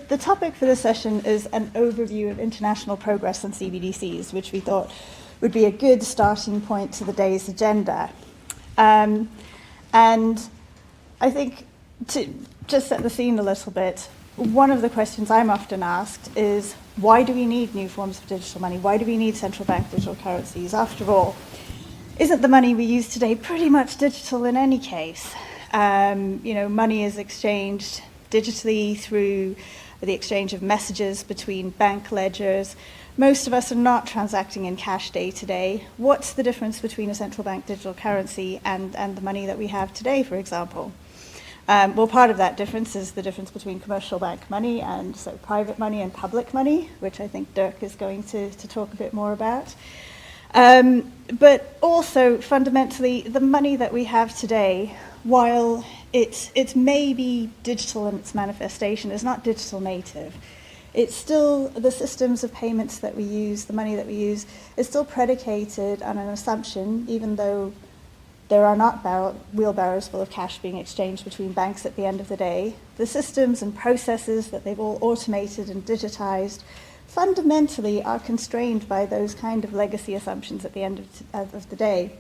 the topic for this session is an overview of international progress on CBDCs, which we thought would be a good starting point to the day's agenda. And I think to just set the scene a little bit, one of the questions I'm often asked is, why do we need new forms of digital money? Why do we need central bank digital currencies? After all, isn't the money we use today pretty much digital in any case? Money is exchanged digitally through the exchange of messages between bank ledgers. Most of us are not transacting in cash day to day. What's the difference between a central bank digital currency and the money that we have today, for example? Well, part of that difference is the difference between commercial bank money and so private money and public money, which I think Dirk is going to talk a bit more about. But also, fundamentally, the money that we have today, while it's maybe digital in its manifestation, is not digital native. It's still, the systems of payments that we use, the money that we use, is still predicated on an assumption, even though there are not wheelbarrows full of cash being exchanged between banks at the end of the day. The systems and processes that they've all automated and digitized fundamentally are constrained by those kind of legacy assumptions at the end of the day.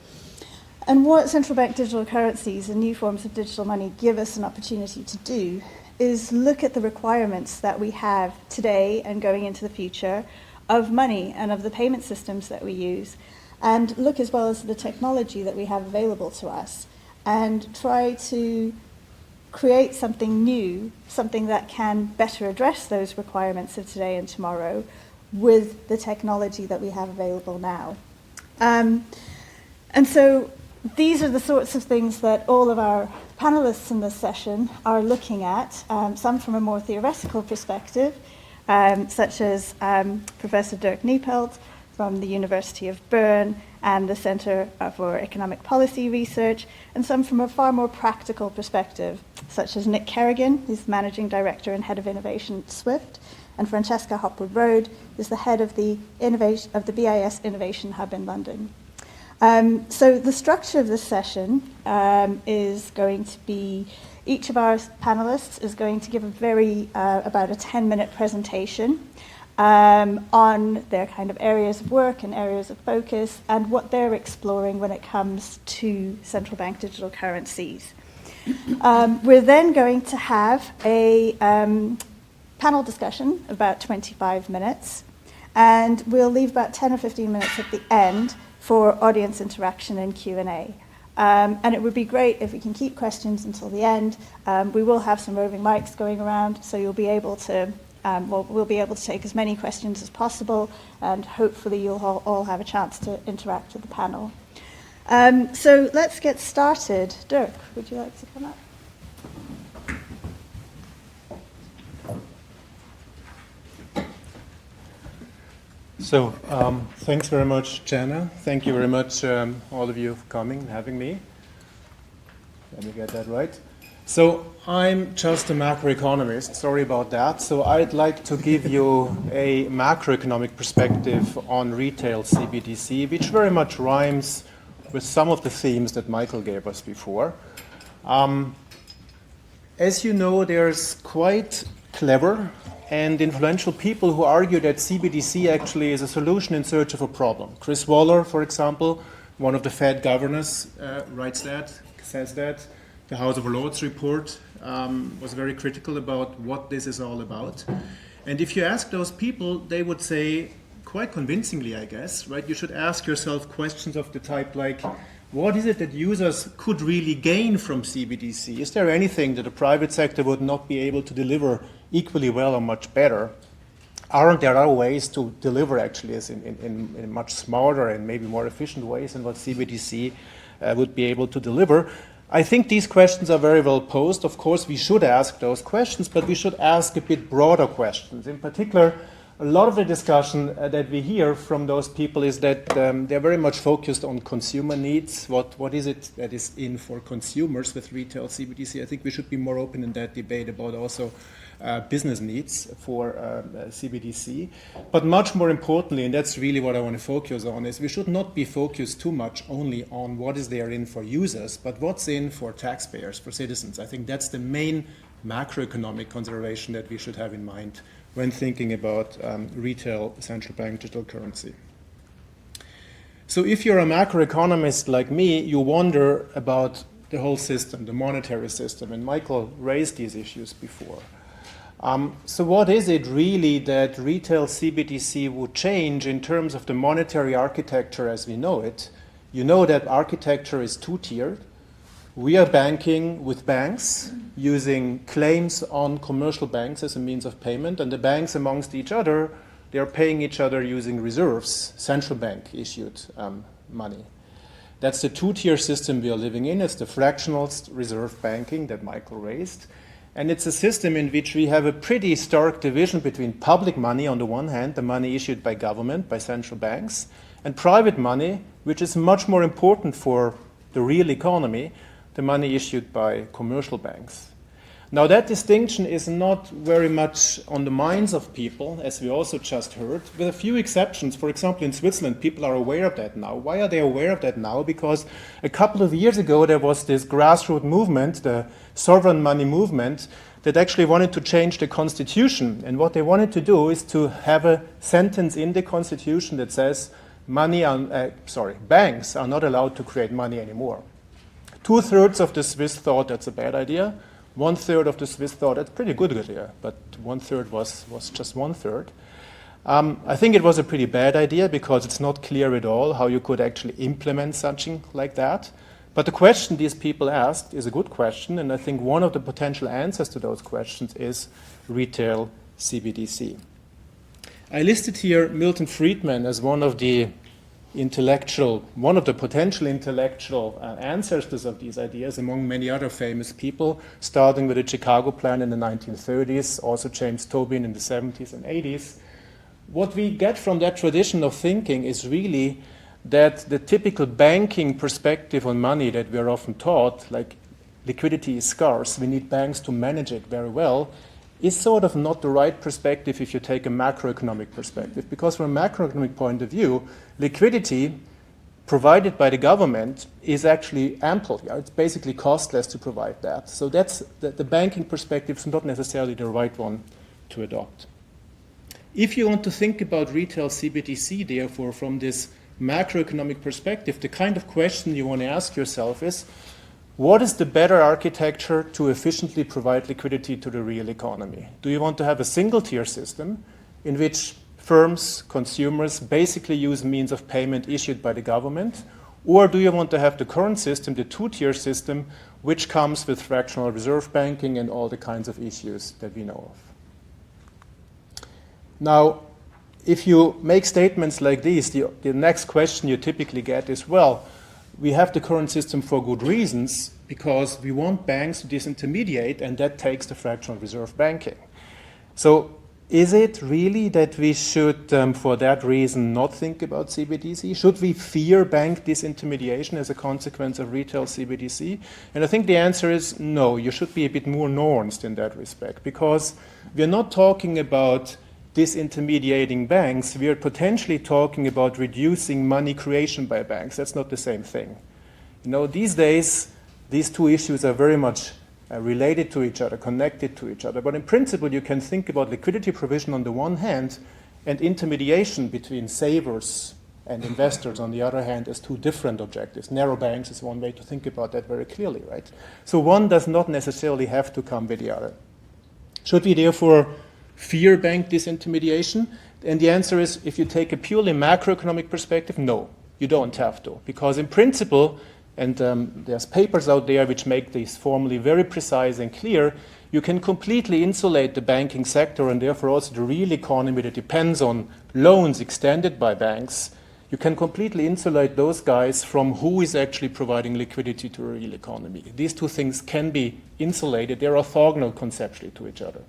And what central bank digital currencies and new forms of digital money give us an opportunity to do is look at the requirements that we have today and going into the future of money and of the payment systems that we use, and look as well as the technology that we have available to us, and try to create something new, something that can better address those requirements of today and tomorrow with the technology that we have available now. And so these are the sorts of things that all of our panelists in this session are looking at, some from a more theoretical perspective, such as Professor Dirk Niepelt from the University of Bern and the Center for Economic Policy Research, and some from a far more practical perspective, such as Nick Kerigan, who's Managing Director and Head of Innovation at SWIFT, and Francesca Hopwood Road, who's the Head of the BIS Innovation Hub in London. So the structure of this session is going to be, each of our panelists is going to give a about a 10-minute presentation on their kind of areas of work and areas of focus and what they're exploring when it comes to central bank digital currencies. We're then going to have a panel discussion of about 25 minutes, and we'll leave about 10 or 15 minutes at the end for audience interaction and Q&A. And it would be great if we can keep questions until the end. We will have some roving mics going around, so you'll be able to we'll be able to take as many questions as possible, and hopefully you'll all have a chance to interact with the panel. So let's get started. Dirk, would you like to come up? So thanks very much, Jana. Thank you very much, all of you, for coming and having me. Let me get that right. So I'm just a macroeconomist, sorry about that. So I'd like to give you a macroeconomic perspective on retail CBDC, which very much rhymes with some of the themes that Michael gave us before. As you know, there's quite clever and influential people who argue that CBDC actually is a solution in search of a problem. Chris Waller, for example, one of the Fed governors, says that. The House of Lords report was very critical about what this is all about. And if you ask those people, they would say, quite convincingly, I guess, right? You should ask yourself questions of the type like, what is it that users could really gain from CBDC? Is there anything that the private sector would not be able to deliver equally well or much better? Aren't there other ways to deliver actually in much smarter and maybe more efficient ways than what CBDC would be able to deliver? I think these questions are very well posed. Of course, we should ask those questions, but we should ask a bit broader questions. In particular, a lot of the discussion that we hear from those people is that they're very much focused on consumer needs. What is it that is in for consumers with retail CBDC? I think we should be more open in that debate about also business needs for CBDC. But much more importantly, and that's really what I want to focus on, is we should not be focused too much only on what is there in for users, but what's in for taxpayers, for citizens. I think that's the main macroeconomic consideration that we should have in mind when thinking about retail central bank digital currency. So if you're a macroeconomist like me, you wonder about the whole system, the monetary system, and Michael raised these issues before. So what is it really that retail CBDC would change in terms of the monetary architecture as we know it? You know that architecture is two-tiered. We are banking with banks using claims on commercial banks as a means of payment, and the banks amongst each other, they are paying each other using reserves, central bank issued money. That's the two-tier system we are living in. It's the fractional reserve banking that Michael raised. And it's a system in which we have a pretty stark division between public money on the one hand, the money issued by government, by central banks, and private money, which is much more important for the real economy, the money issued by commercial banks. Now that distinction is not very much on the minds of people, as we also just heard, with a few exceptions. For example, in Switzerland, people are aware of that now. Why are they aware of that now? Because a couple of years ago, there was this grassroots movement, the sovereign money movement, that actually wanted to change the constitution. And what they wanted to do is to have a sentence in the constitution that says banks are not allowed to create money anymore. 2/3 of the Swiss thought that's a bad idea. 1/3 of the Swiss thought that's a pretty good idea, but 1/3 was just 1/3. I think it was a pretty bad idea because it's not clear at all how you could actually implement something like that. But the question these people asked is a good question, and I think one of the potential answers to those questions is retail CBDC. I listed here Milton Friedman as one of the potential intellectual answers to some of these ideas, among many other famous people, starting with the Chicago Plan in the 1930s, also James Tobin in the 70s and 80s. What we get from that tradition of thinking is really that the typical banking perspective on money that we are often taught, like liquidity is scarce, we need banks to manage it very well, is sort of not the right perspective if you take a macroeconomic perspective. Because from a macroeconomic point of view, liquidity provided by the government is actually ample. It's basically costless to provide that. So that's the banking perspective is not necessarily the right one to adopt. If you want to think about retail CBDC, therefore, from this macroeconomic perspective, the kind of question you want to ask yourself is, what is the better architecture to efficiently provide liquidity to the real economy? Do you want to have a single-tier system in which firms, consumers basically use means of payment issued by the government? Or do you want to have the current system, the two-tier system, which comes with fractional reserve banking and all the kinds of issues that we know of? Now, if you make statements like these, the next question you typically get is, well, we have the current system for good reasons because we want banks to disintermediate, and that takes the fractional reserve banking. So is it really that we should, for that reason, not think about CBDC? Should we fear bank disintermediation as a consequence of retail CBDC? And I think the answer is no. You should be a bit more nuanced in that respect, because we're not talking about disintermediating banks, we are potentially talking about reducing money creation by banks. That's not the same thing. You know, these days, these two issues are very much related to each other, connected to each other. But in principle, you can think about liquidity provision on the one hand and intermediation between savers and investors on the other hand as two different objectives. Narrow banks is one way to think about that very clearly, right? So one does not necessarily have to come with the other. Should we therefore fear bank disintermediation? And the answer is, if you take a purely macroeconomic perspective, no, you don't have to. Because in principle, and there's papers out there which make this formally very precise and clear, you can completely insulate the banking sector and therefore also the real economy that depends on loans extended by banks. You can completely insulate those guys from who is actually providing liquidity to the real economy. These two things can be insulated. They're orthogonal conceptually to each other.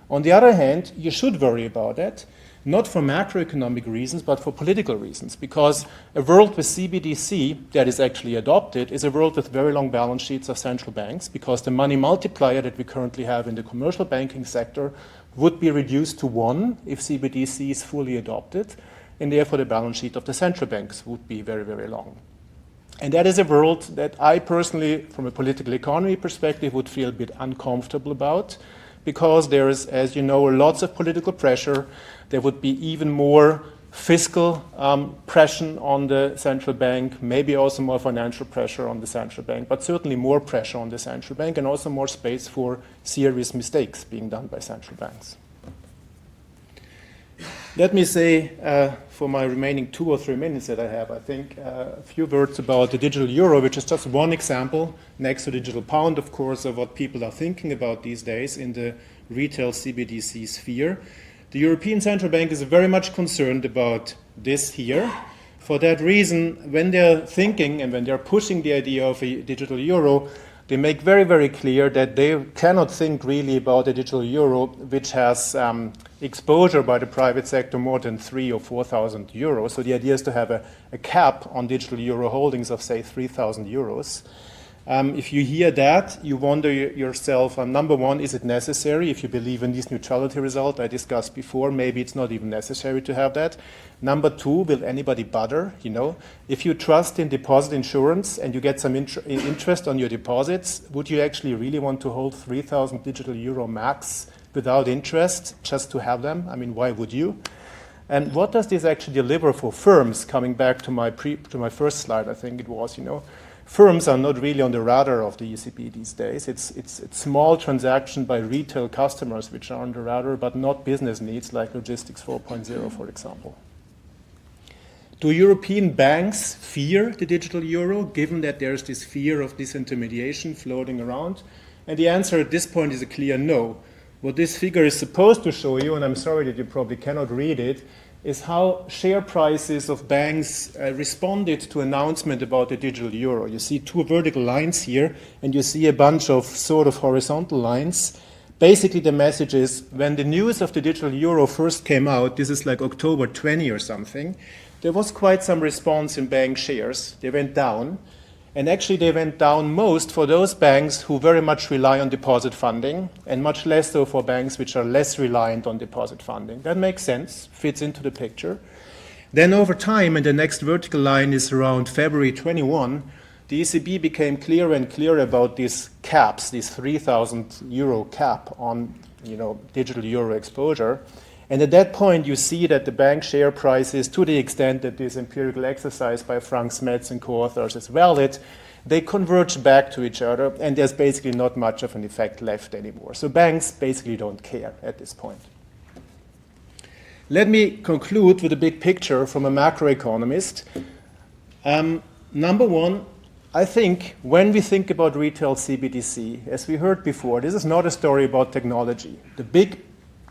On the other hand, you should worry about that, not for macroeconomic reasons, but for political reasons, because a world with CBDC that is actually adopted is a world with very long balance sheets of central banks, because the money multiplier that we currently have in the commercial banking sector would be reduced to 1 if CBDC is fully adopted, and therefore the balance sheet of the central banks would be very, very long. And that is a world that I personally, from a political economy perspective, would feel a bit uncomfortable about, because there is, as you know, lots of political pressure. There would be even more fiscal pressure on the central bank, maybe also more financial pressure on the central bank, but certainly more pressure on the central bank, and also more space for serious mistakes being done by central banks. Let me say, for my remaining 2 or 3 minutes that I have, I think a few words about the digital euro, which is just one example, next to the digital pound, of course, of what people are thinking about these days in the retail CBDC sphere. The European Central Bank is very much concerned about this here. For that reason, when they're thinking and when they're pushing the idea of a digital euro, they make very, very clear that they cannot think really about a digital euro which has exposure by the private sector more than 3,000 or 4,000 euros. So the idea is to have a cap on digital euro holdings of, say, 3,000 euros. If you hear that, you wonder yourself, number one, is it necessary? If you believe in this neutrality result I discussed before, maybe it's not even necessary to have that. Number two, will anybody bother? You know, if you trust in deposit insurance and you get some interest on your deposits, would you actually really want to hold 3,000 digital euro max without interest just to have them? I mean, why would you? And what does this actually deliver for firms? Coming back to my first slide, I think it was, you know. Firms are not really on the radar of the ECB these days. It's small transactions by retail customers which are on the radar, but not business needs like Logistics 4.0, for example. Do European banks fear the digital euro, given that there's this fear of disintermediation floating around? And the answer at this point is a clear no. What this figure is supposed to show you, and I'm sorry that you probably cannot read it, is how share prices of banks responded to announcement about the digital euro. You see 2 vertical lines here, and you see a bunch of sort of horizontal lines. Basically, the message is, when the news of the digital euro first came out, this is like October 20 or something, there was quite some response in bank shares. They went down. And actually, they went down most for those banks who very much rely on deposit funding, and much less so for banks which are less reliant on deposit funding. That makes sense, fits into the picture. Then over time, and the next vertical line is around February 21, the ECB became clearer and clearer about these caps, this 3,000 euro cap on, you know, digital euro exposure. And at that point, you see that the bank share prices, to the extent that this empirical exercise by Frank Smets and co-authors is valid, they converge back to each other, and there's basically not much of an effect left anymore. So banks basically don't care at this point. Let me conclude with a big picture from a macroeconomist. Number one, I think when we think about retail CBDC, as we heard before, this is not a story about technology. The big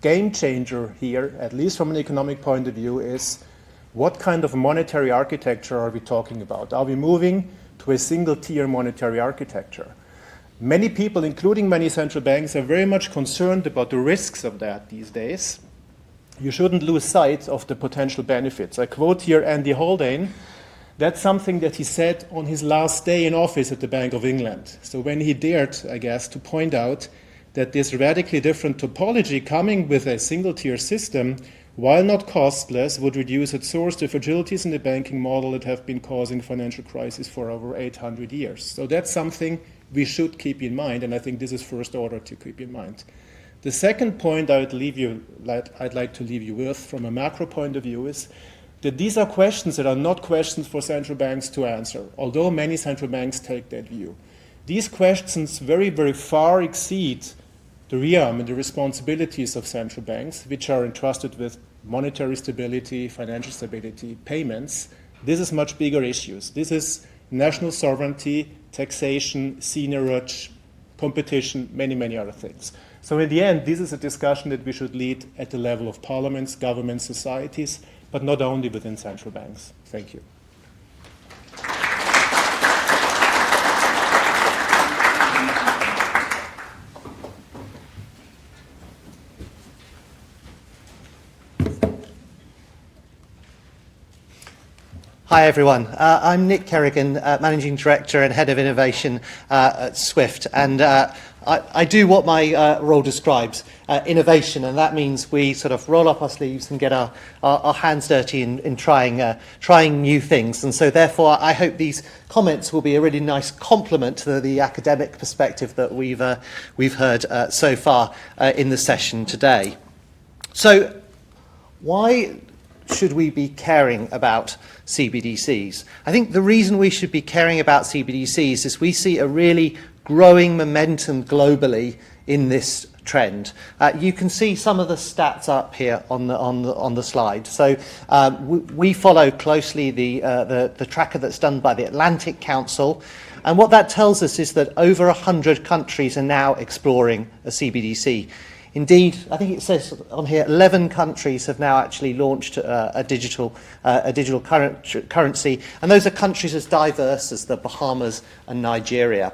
game changer here, at least from an economic point of view, is what kind of monetary architecture are we talking about? Are we moving to a single-tier monetary architecture? Many people, including many central banks, are very much concerned about the risks of that these days. You shouldn't lose sight of the potential benefits. I quote here Andy Haldane. That's something that he said on his last day in office at the Bank of England. So when he dared, I guess, to point out that this radically different topology coming with a single-tier system, while not costless, would reduce at source the fragilities in the banking model that have been causing financial crisis for over 800 years. So that's something we should keep in mind, and I think this is first order to keep in mind. The second point I'd like to leave you with from a macro point of view is that these are questions that are not questions for central banks to answer, although many central banks take that view. These questions very, very far exceed the realm and the responsibilities of central banks, which are entrusted with monetary stability, financial stability, payments. This is much bigger issues. This is national sovereignty, taxation, seigniorage, competition, many, many other things. So in the end, this is a discussion that we should lead at the level of parliaments, governments, societies, but not only within central banks. Thank you. Hi everyone, I'm Nick Kerigan, Managing Director and Head of Innovation at Swift, and I do what my role describes, innovation, and that means we sort of roll up our sleeves and get our hands dirty in trying new things. And so therefore I hope these comments will be a really nice complement to the academic perspective that we've heard so far in the session today. So why should we be caring about CBDCs? I think the reason we should be caring about CBDCs is we see a really growing momentum globally in this trend. You can see some of the stats up here on the slide. So we follow closely the tracker that's done by the Atlantic Council, and what that tells us is that over 100 countries are now exploring a CBDC. Indeed, I think it says on here 11 countries have now actually launched a digital currency, and those are countries as diverse as the Bahamas and Nigeria.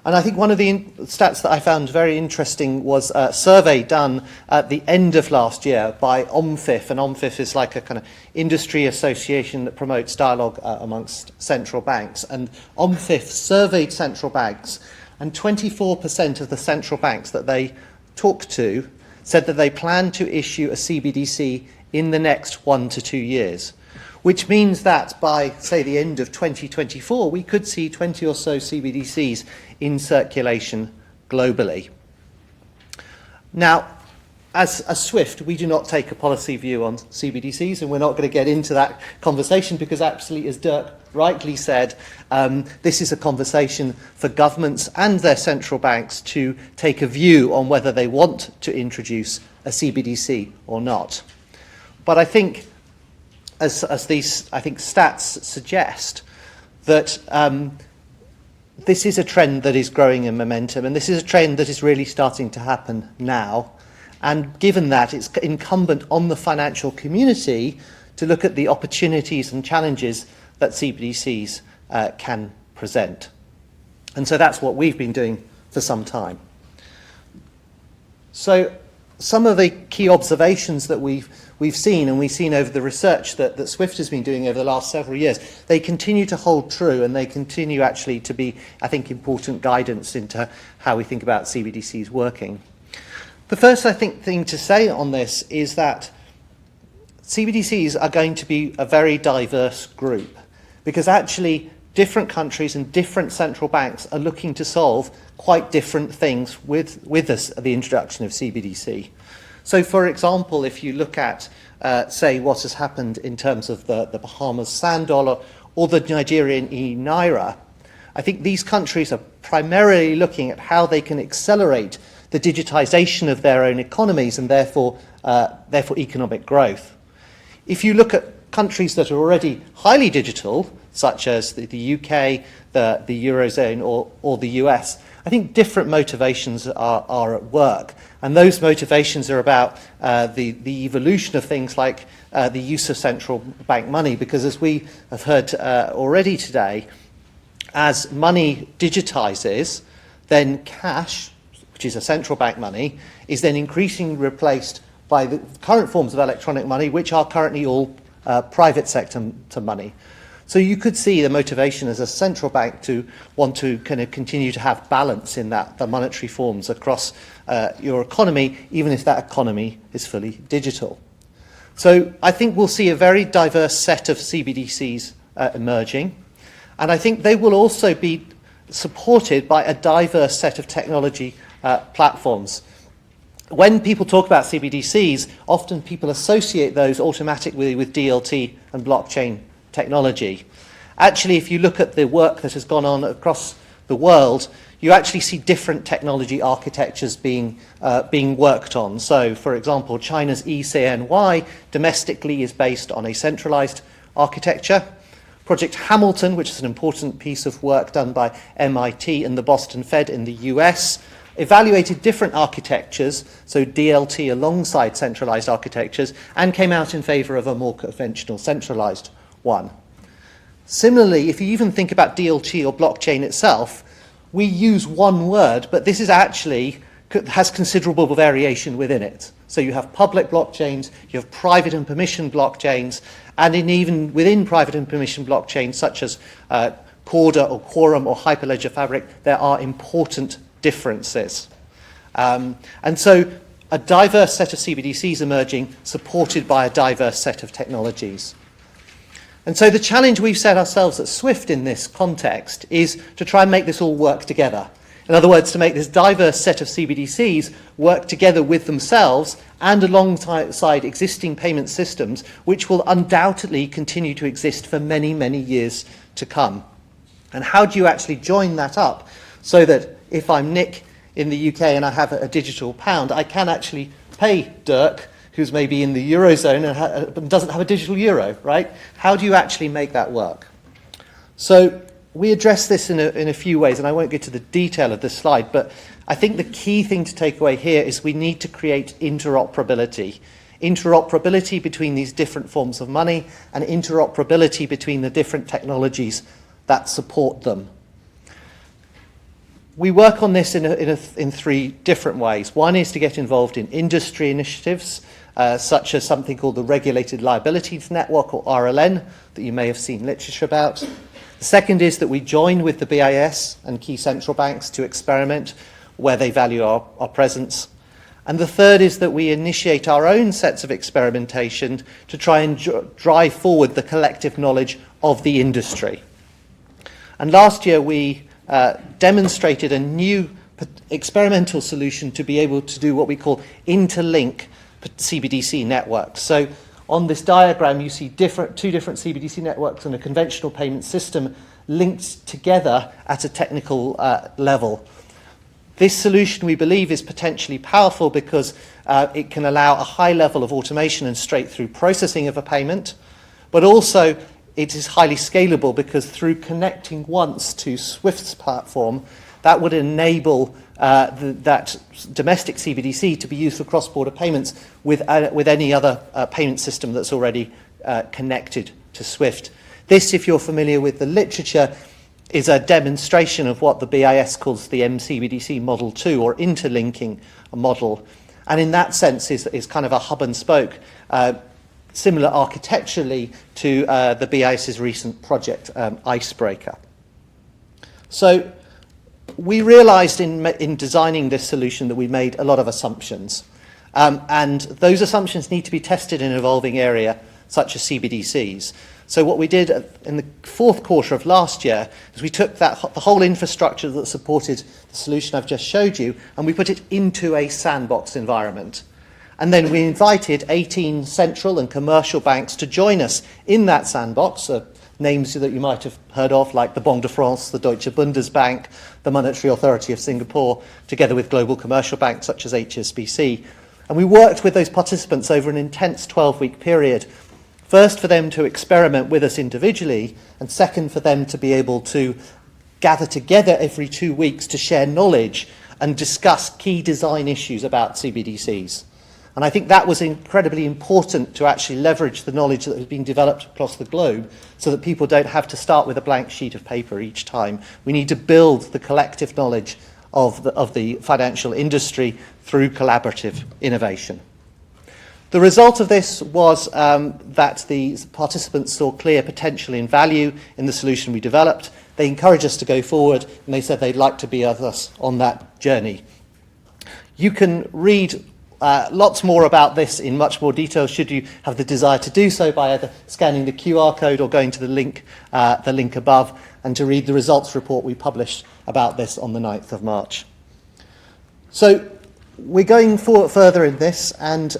And I think one of the stats that I found very interesting was a survey done at the end of last year by OMFIF, and OMFIF is like a kind of industry association that promotes dialogue amongst central banks. And OMFIF surveyed central banks, and 24% of the central banks that they talked to said that they plan to issue a CBDC in the next 1 to 2 years, which means that by, say, the end of 2024, we could see 20 or so CBDCs in circulation globally. Now, as SWIFT, we do not take a policy view on CBDCs, and we're not going to get into that conversation because absolutely, as Dirk rightly said, this is a conversation for governments and their central banks to take a view on whether they want to introduce a CBDC or not. But I think, as these stats suggest, that this is a trend that is growing in momentum, and this is a trend that is really starting to happen now. And given that, it's incumbent on the financial community to look at the opportunities and challenges that CBDCs can present. And so that's what we've been doing for some time. So some of the key observations that we've seen, and we've seen over the research that SWIFT has been doing over the last several years, they continue to hold true, and they continue actually to be, I think, important guidance into how we think about CBDCs working. The first, I think, thing to say on this is that CBDCs are going to be a very diverse group, because actually different countries and different central banks are looking to solve quite different things with the introduction of CBDC. So, for example, if you look at, say, what has happened in terms of the Bahamas sand dollar or the Nigerian e-naira, I think these countries are primarily looking at how they can accelerate the digitization of their own economies and therefore economic growth. If you look at countries that are already highly digital, such as the UK, the Eurozone or the US, I think different motivations are at work. And those motivations are about the evolution of things like the use of central bank money, because as we have heard already today, as money digitizes, then cash, which is a central bank money, is then increasingly replaced by the current forms of electronic money, which are currently all private sector money. So you could see the motivation as a central bank to want to kind of continue to have balance in the monetary forms across your economy, even if that economy is fully digital. So I think we'll see a very diverse set of CBDCs emerging, and I think they will also be supported by a diverse set of technology platforms. When people talk about CBDCs, often people associate those automatically with DLT and blockchain technology. Actually, if you look at the work that has gone on across the world, you actually see different technology architectures being worked on. So, for example, China's eCNY domestically is based on a centralized architecture. Project Hamilton, which is an important piece of work done by MIT and the Boston Fed in the US, evaluated different architectures, so DLT alongside centralized architectures, and came out in favor of a more conventional centralized one. Similarly, if you even think about DLT or blockchain itself, we use one word, but this is actually has considerable variation within it. So you have public blockchains, you have private and permission blockchains, and even within private and permission blockchains, such as Corda or Quorum or Hyperledger Fabric, there are important differences. And so a diverse set of CBDCs emerging, supported by a diverse set of technologies. And so the challenge we've set ourselves at SWIFT in this context is to try and make this all work together. In other words, to make this diverse set of CBDCs work together with themselves and alongside existing payment systems, which will undoubtedly continue to exist for many, many years to come. And how do you actually join that up so that if I'm Nick in the UK and I have a digital pound, I can actually pay Dirk, who's maybe in the Eurozone and doesn't have a digital euro, right? How do you actually make that work? So we address this in a few ways, and I won't get to the detail of this slide, but I think the key thing to take away here is we need to create interoperability. Interoperability between these different forms of money and interoperability between the different technologies that support them. We work on this in three different ways. One is to get involved in industry initiatives, such as something called the Regulated Liabilities Network, or RLN, that you may have seen literature about. The second is that we join with the BIS and key central banks to experiment where they value our presence. And the third is that we initiate our own sets of experimentation to try and drive forward the collective knowledge of the industry. And last year we demonstrated a new experimental solution to be able to do what we call interlink CBDC networks. So on this diagram you see two different CBDC networks and a conventional payment system linked together at a technical level. This solution, we believe, is potentially powerful because it can allow a high level of automation and straight-through processing of a payment, but also it is highly scalable because through connecting once to SWIFT's platform, that would enable that domestic CBDC to be used for cross-border payments with any other payment system that's already connected to SWIFT. This, if you're familiar with the literature, is a demonstration of what the BIS calls the MCBDC Model 2, or interlinking model. And in that sense is kind of a hub and spoke, similar architecturally to the BIS's recent project, Icebreaker. So we realized in designing this solution that we made a lot of assumptions. And those assumptions need to be tested in an evolving area, such as CBDCs. So what we did in the fourth quarter of last year is we took the whole infrastructure that supported the solution I've just showed you, and we put it into a sandbox environment. And then we invited 18 central and commercial banks to join us in that sandbox, names that you might have heard of, like the Banque de France, the Deutsche Bundesbank, the Monetary Authority of Singapore, together with global commercial banks such as HSBC. And we worked with those participants over an intense 12-week period. First, for them to experiment with us individually, and second, for them to be able to gather together every 2 weeks to share knowledge and discuss key design issues about CBDCs. And I think that was incredibly important to actually leverage the knowledge that has been developed across the globe so that people don't have to start with a blank sheet of paper each time. We need to build the collective knowledge of the financial industry through collaborative innovation. The result of this was that the participants saw clear potential in value in the solution we developed. They encouraged us to go forward, and they said they'd like to be with us on that journey. You can read lots more about this in much more detail should you have the desire to do so by either scanning the QR code or going to the link above, and to read the results report we published about this on the 9th of March. So we're going further in this, and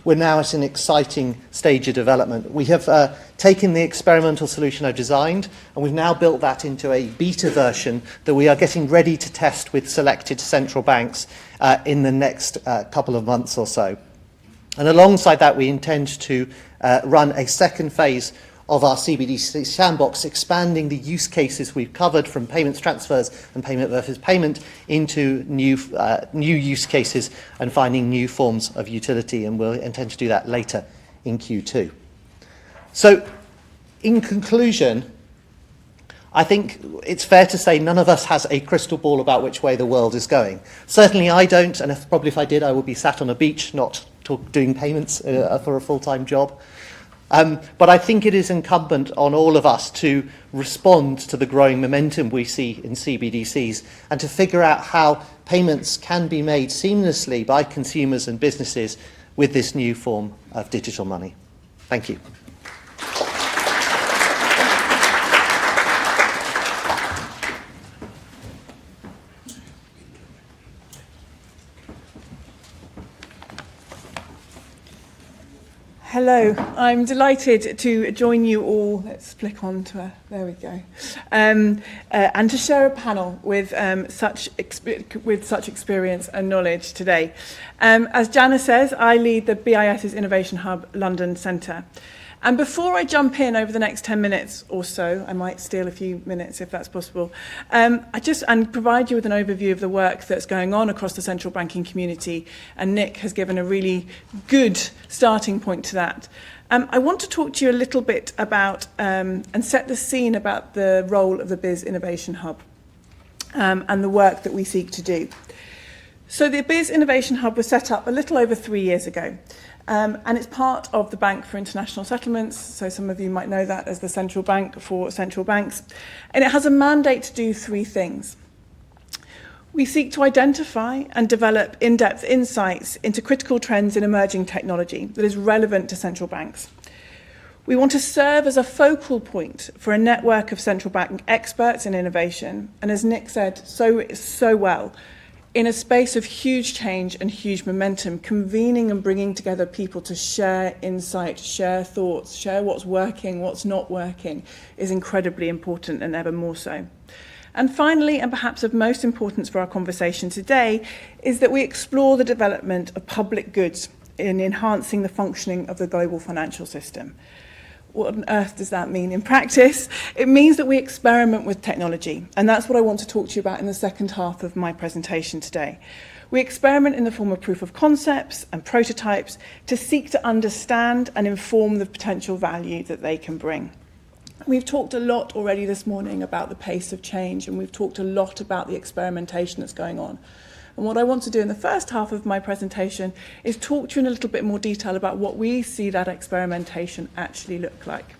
we're now at an exciting stage of development. We have taken the experimental solution I've designed, and we've now built that into a beta version that we are getting ready to test with selected central banks in the next couple of months or so. And alongside that, we intend to run a second phase of our CBDC sandbox, expanding the use cases we've covered from payments, transfers, and payment versus payment into new use cases and finding new forms of utility, and we'll intend to do that later in Q2. So, in conclusion, I think it's fair to say none of us has a crystal ball about which way the world is going. Certainly I don't, and probably if I did, I would be sat on a beach not doing payments for a full-time job. But I think it is incumbent on all of us to respond to the growing momentum we see in CBDCs and to figure out how payments can be made seamlessly by consumers and businesses with this new form of digital money. Thank you. Hello, I'm delighted to join you all. Let's flick on to there we go, and to share a panel with such experience and knowledge today. As Jana says, I lead the BIS's Innovation Hub London Centre. And before I jump in over the next 10 minutes or so, I might steal a few minutes if that's possible, and provide you with an overview of the work that's going on across the central banking community. And Nick has given a really good starting point to that. I want to talk to you a little bit about and set the scene about the role of the BIS Innovation Hub and the work that we seek to do. So the BIS Innovation Hub was set up a little over 3 years ago. And it's part of the Bank for International Settlements, so some of you might know that as the central bank for central banks. And it has a mandate to do three things. We seek to identify and develop in-depth insights into critical trends in emerging technology that is relevant to central banks. We want to serve as a focal point for a network of central bank experts in innovation, and as Nick said so well, in a space of huge change and huge momentum, convening and bringing together people to share insight, share thoughts, share what's working, what's not working, is incredibly important and ever more so. And finally, and perhaps of most importance for our conversation today, is that we explore the development of public goods in enhancing the functioning of the global financial system. What on earth does that mean in practice? It means that we experiment with technology, and that's what I want to talk to you about in the second half of my presentation today. We experiment in the form of proof of concepts and prototypes to seek to understand and inform the potential value that they can bring. We've talked a lot already this morning about the pace of change, and we've talked a lot about the experimentation that's going on. And what I want to do in the first half of my presentation is talk to you in a little bit more detail about what we see that experimentation actually look like.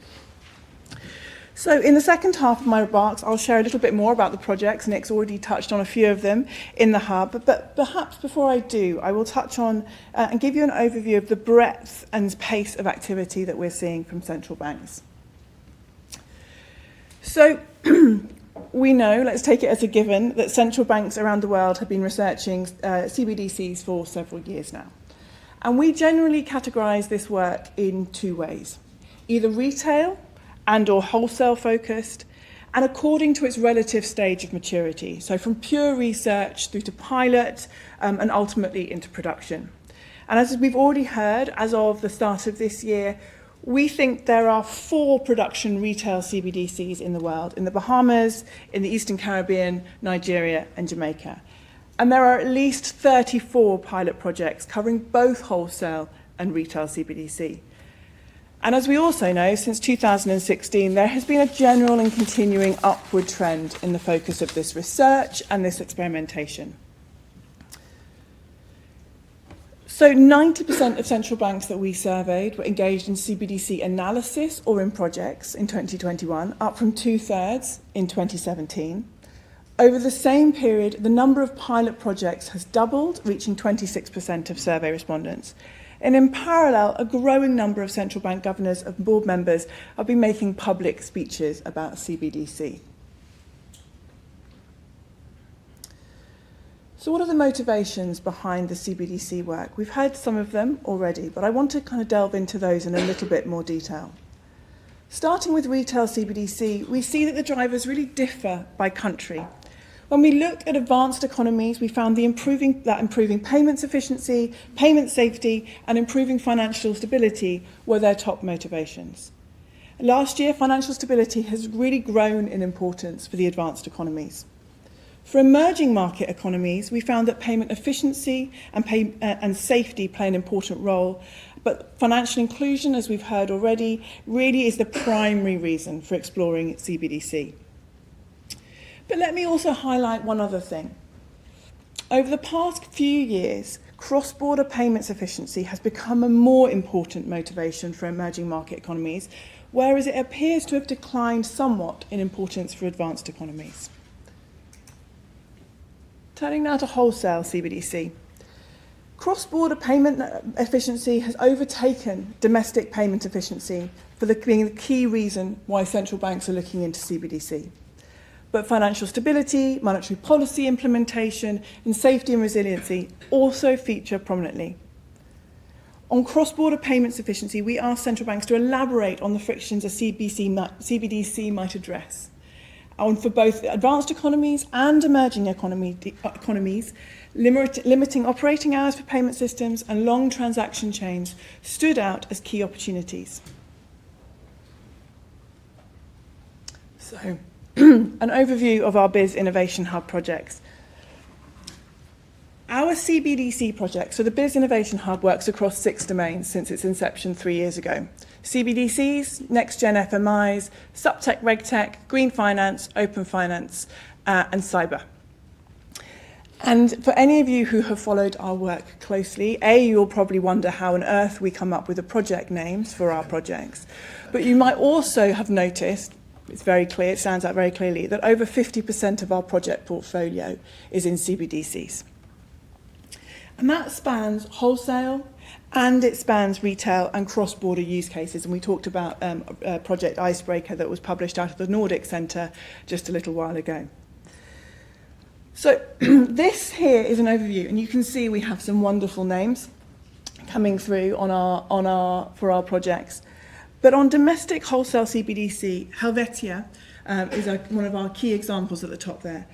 So in the second half of my remarks, I'll share a little bit more about the projects. Nick's already touched on a few of them in the hub, but perhaps before I do, I will touch on and give you an overview of the breadth and pace of activity that we're seeing from central banks. So we know, let's take it as a given, that central banks around the world have been researching CBDCs for several years now. And we generally categorise this work in two ways, either retail and or wholesale focused, and according to its relative stage of maturity. So from pure research through to pilot and ultimately into production. And as we've already heard, as of the start of this year, we think there are 4 production retail CBDCs in the world, in the Bahamas, in the Eastern Caribbean, Nigeria, and Jamaica. And there are at least 34 pilot projects covering both wholesale and retail CBDC. And as we also know, since 2016, there has been a general and continuing upward trend in the focus of this research and this experimentation. So 90% of central banks that we surveyed were engaged in CBDC analysis or in projects in 2021, up from 2/3 in 2017. Over the same period, the number of pilot projects has doubled, reaching 26% of survey respondents. And in parallel, a growing number of central bank governors and board members have been making public speeches about CBDC. So what are the motivations behind the CBDC work? We've heard some of them already, but I want to kind of delve into those in a little bit more detail. Starting with retail CBDC, we see that the drivers really differ by country. When we look at advanced economies, we found improving payments efficiency, payment safety, and improving financial stability were their top motivations. Last year, financial stability has really grown in importance for the advanced economies. For emerging market economies, we found that payment efficiency and safety play an important role, but financial inclusion, as we've heard already, really is the primary reason for exploring CBDC. But let me also highlight one other thing. Over the past few years, cross-border payments efficiency has become a more important motivation for emerging market economies, whereas it appears to have declined somewhat in importance for advanced economies. Turning now to wholesale CBDC. Cross-border payment efficiency has overtaken domestic payment efficiency for being the key reason why central banks are looking into CBDC. But financial stability, monetary policy implementation, and safety and resiliency also feature prominently. On cross-border payments efficiency, we ask central banks to elaborate on the frictions a CBDC might address. And for both advanced economies and emerging economies, limiting operating hours for payment systems and long transaction chains stood out as key opportunities. So, an overview of our BIS Innovation Hub projects. Our CBDC project, so the BIS Innovation Hub, works across 6 domains since its inception 3 years ago. CBDCs, next-gen FMIs, subtech, regtech, green finance, open finance, and cyber. And for any of you who have followed our work closely, you'll probably wonder how on earth we come up with the project names for our projects. But you might also have noticed, it's very clear, it stands out very clearly, that over 50% of our project portfolio is in CBDCs. And that spans wholesale, and it spans retail and cross-border use cases. And we talked about Project Icebreaker that was published out of the Nordic Centre just a little while ago. So this here is an overview, and you can see we have some wonderful names coming through for our projects. But on domestic wholesale CBDC, Helvetia is one of our key examples at the top there.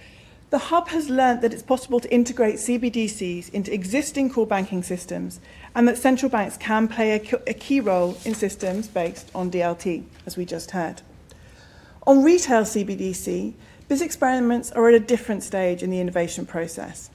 The hub has learnt that it's possible to integrate CBDCs into existing core banking systems, and that central banks can play a key role in systems based on DLT, as we just heard. On retail CBDC, BIS experiments are at a different stage in the innovation process.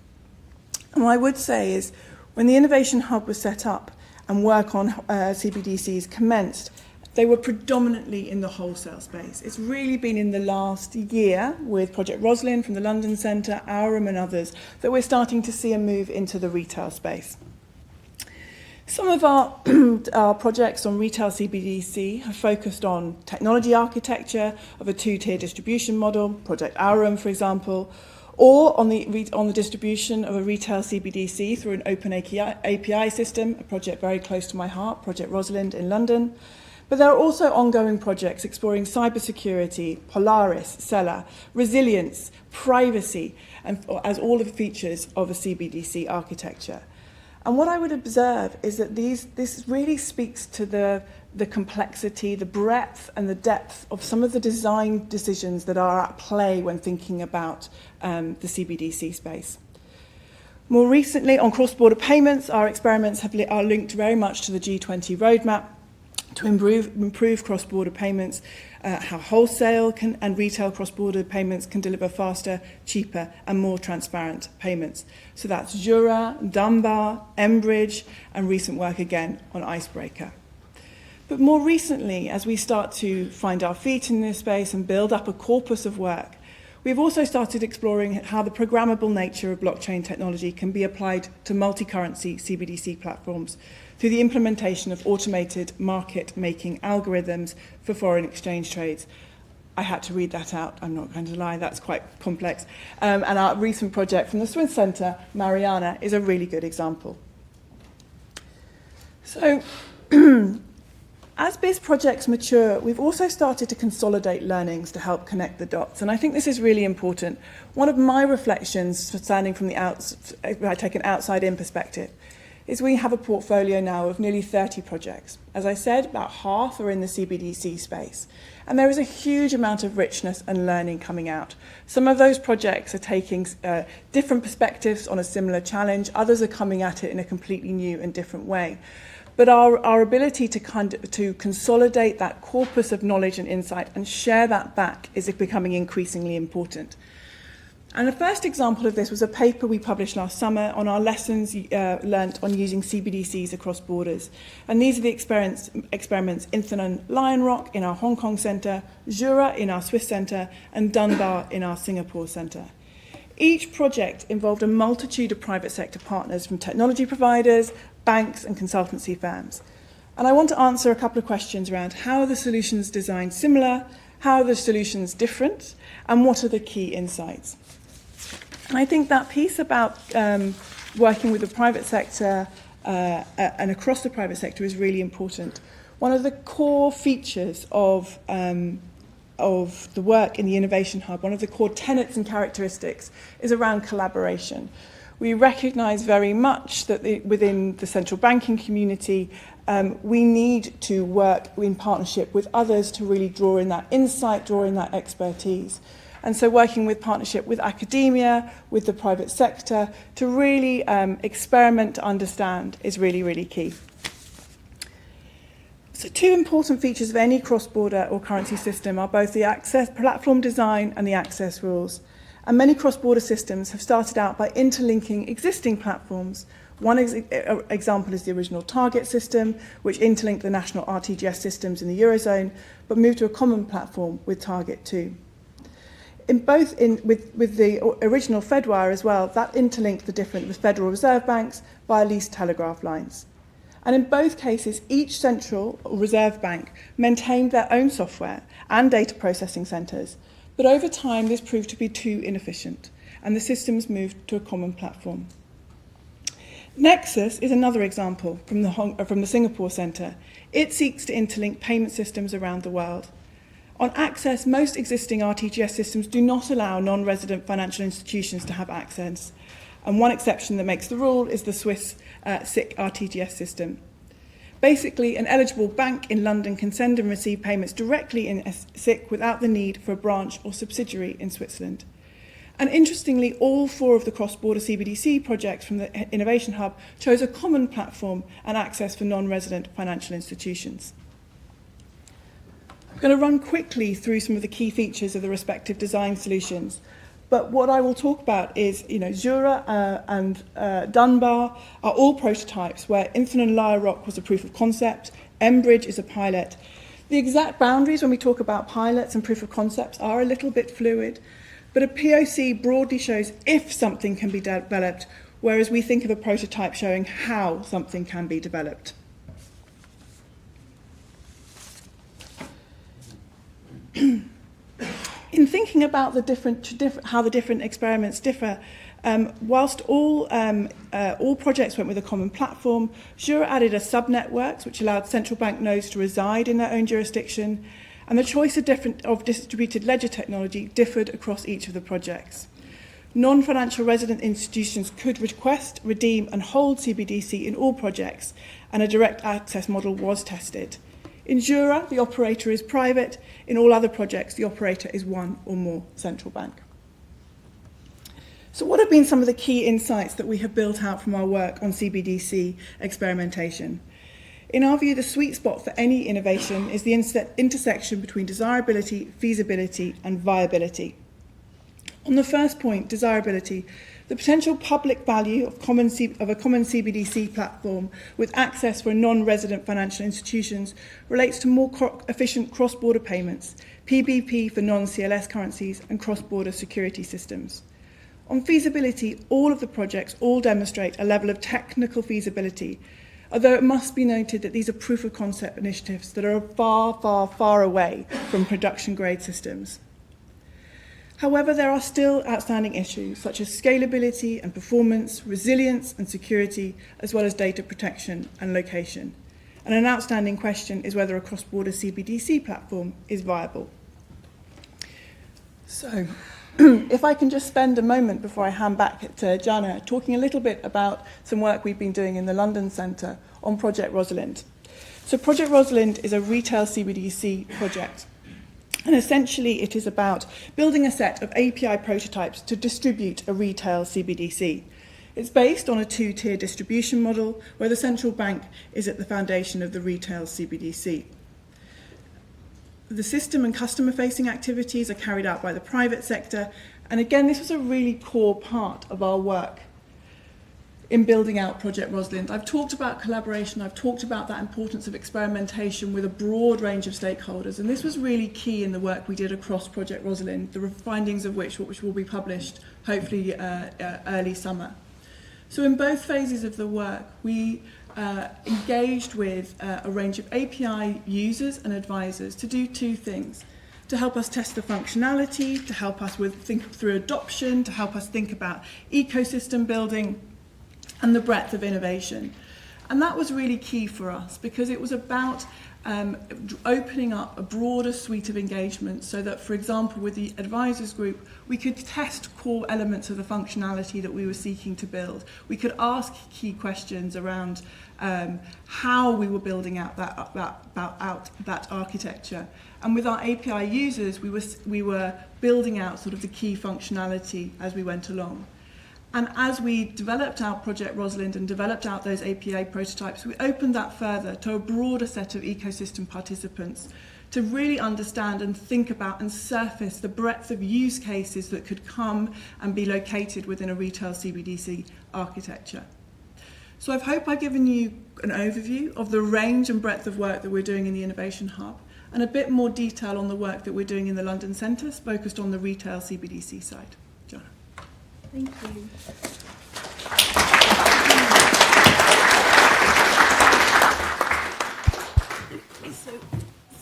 And what I would say is, when the Innovation Hub was set up and work on CBDCs commenced, they were predominantly in the wholesale space. It's really been in the last year with Project Rosalind from the London Centre, Aurum and others, that we're starting to see a move into the retail space. Some of our projects on retail CBDC have focused on technology architecture of a 2-tier distribution model, Project Aurum, for example, or on the distribution of a retail CBDC through an open API system, a project very close to my heart, Project Rosalind in London. But there are also ongoing projects exploring cybersecurity, Polaris, Seller, resilience, privacy, and as all of the features of a CBDC architecture. And what I would observe is that this really speaks to the complexity, the breadth and the depth of some of the design decisions that are at play when thinking about the CBDC space. More recently, on cross-border payments, our experiments are linked very much to the G20 roadmap to improve cross-border payments, how wholesale and retail cross-border payments can deliver faster, cheaper, and more transparent payments. So that's Jura, Dunbar, Enbridge, and recent work again on Icebreaker. But more recently, as we start to find our feet in this space and build up a corpus of work, we've also started exploring how the programmable nature of blockchain technology can be applied to multi-currency CBDC platforms through the implementation of automated market-making algorithms for foreign exchange trades. I had to read that out, I'm not going to lie, that's quite complex. And our recent project from the Swiss Centre, Mariana, is a really good example. So, as BIS projects mature, we've also started to consolidate learnings to help connect the dots. And I think this is really important. One of my reflections, standing from I take an outside-in perspective, is we have a portfolio now of nearly 30 projects. As I said, about half are in the CBDC space. And there is a huge amount of richness and learning coming out. Some of those projects are taking different perspectives on a similar challenge. Others are coming at it in a completely new and different way. But our ability to consolidate that corpus of knowledge and insight and share that back is becoming increasingly important. And the first example of this was a paper we published last summer on our lessons learnt on using CBDCs across borders. And these are the experiments in Lion Rock in our Hong Kong centre, Jura in our Swiss centre, and Dunbar in our Singapore centre. Each project involved a multitude of private sector partners from technology providers, banks and consultancy firms. And I want to answer a couple of questions around how are the solutions designed similar, how are the solutions different, and what are the key insights. And I think that piece about working with the private sector and across the private sector is really important. One of the core features of the work in the Innovation Hub, one of the core tenets and characteristics is around collaboration. We recognise very much that within the central banking community, we need to work in partnership with others to really draw in that insight, draw in that expertise. And so working with partnership with academia, with the private sector, to really experiment to understand is really, really key. So two important features of any cross-border or currency system are both the access platform design and the access rules. And many cross-border systems have started out by interlinking existing platforms. One example is the original Target system, which interlinked the national RTGS systems in the Eurozone, but moved to a common platform with Target 2. With the original Fedwire as well, that interlinked the Federal Reserve banks via leased telegraph lines. And in both cases, each central or reserve bank maintained their own software and data processing centres. But over time, this proved to be too inefficient, and the systems moved to a common platform. Nexus is another example from the Singapore Centre. It seeks to interlink payment systems around the world. On access, most existing RTGS systems do not allow non-resident financial institutions to have access. And one exception that makes the rule is the Swiss SIC RTGS system. Basically, an eligible bank in London can send and receive payments directly in SIC without the need for a branch or subsidiary in Switzerland. And interestingly, all four of the cross-border CBDC projects from the Innovation Hub chose a common platform and access for non-resident financial institutions. I'm going to run quickly through some of the key features of the respective design solutions. But what I will talk about is, Jura and Dunbar are all prototypes where Infinite Lyre Rock was a proof of concept, Embridge is a pilot. The exact boundaries when we talk about pilots and proof of concepts are a little bit fluid, but a POC broadly shows if something can be developed, whereas we think of a prototype showing how something can be developed. In thinking about how the different experiments differ, whilst all projects went with a common platform, Jura added a sub-networks which allowed central bank nodes to reside in their own jurisdiction, and the choice of distributed ledger technology differed across each of the projects. Non-financial resident institutions could request, redeem and hold CBDC in all projects, and a direct access model was tested. In Jura, the operator is private. In all other projects, the operator is one or more central bank. So what have been some of the key insights that we have built out from our work on CBDC experimentation? In our view, the sweet spot for any innovation is the intersection between desirability, feasibility, and viability. On the first point, desirability, the potential public value of a common CBDC platform with access for non-resident financial institutions relates to more efficient cross-border payments, PBP for non-CLS currencies, and cross-border security systems. On feasibility, all of the projects all demonstrate a level of technical feasibility, although it must be noted that these are proof-of-concept initiatives that are far, far, far away from production-grade systems. However, there are still outstanding issues such as scalability and performance, resilience and security, as well as data protection and location. And an outstanding question is whether a cross-border CBDC platform is viable. So, if I can just spend a moment before I hand back to Jana, talking a little bit about some work we've been doing in the London Centre on Project Rosalind. So Project Rosalind is a retail CBDC project. And essentially, it is about building a set of API prototypes to distribute a retail CBDC. It's based on a two-tier distribution model where the central bank is at the foundation of the retail CBDC. The system and customer-facing activities are carried out by the private sector. And again, this was a really core part of our work. in building out Project Rosalind. I've talked about collaboration, I've talked about that importance of experimentation with a broad range of stakeholders, and this was really key in the work we did across Project Rosalind, the findings of which will be published hopefully early summer. So in both phases of the work, we engaged with a range of API users and advisors to do two things: to help us test the functionality, to help us think through adoption, to help us think about ecosystem building, and the breadth of innovation. And that was really key for us because it was about opening up a broader suite of engagements so that, for example, with the advisors group, we could test core elements of the functionality that we were seeking to build. We could ask key questions around how we were building out that architecture. And with our API users, we were building out sort of the key functionality as we went along. And as we developed out Project Rosalind and developed out those API prototypes, we opened that further to a broader set of ecosystem participants to really understand and think about and surface the breadth of use cases that could come and be located within a retail CBDC architecture. So I hope I've given you an overview of the range and breadth of work that we're doing in the Innovation Hub and a bit more detail on the work that we're doing in the London Centre, focused on the retail CBDC side. Joanna. Thank you. So,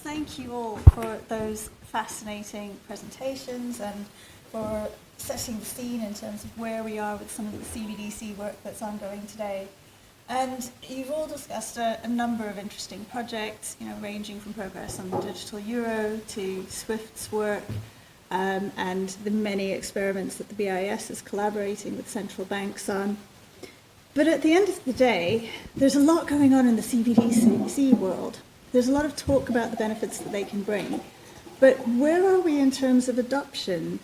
thank you all for those fascinating presentations and for setting the scene in terms of where we are with some of the CBDC work that's ongoing today. And you've all discussed a number of interesting projects, ranging from progress on the digital euro to SWIFT's work, and the many experiments that the BIS is collaborating with central banks on. But at the end of the day, there's a lot going on in the CBDC world. There's a lot of talk about the benefits that they can bring. But where are we in terms of adoption?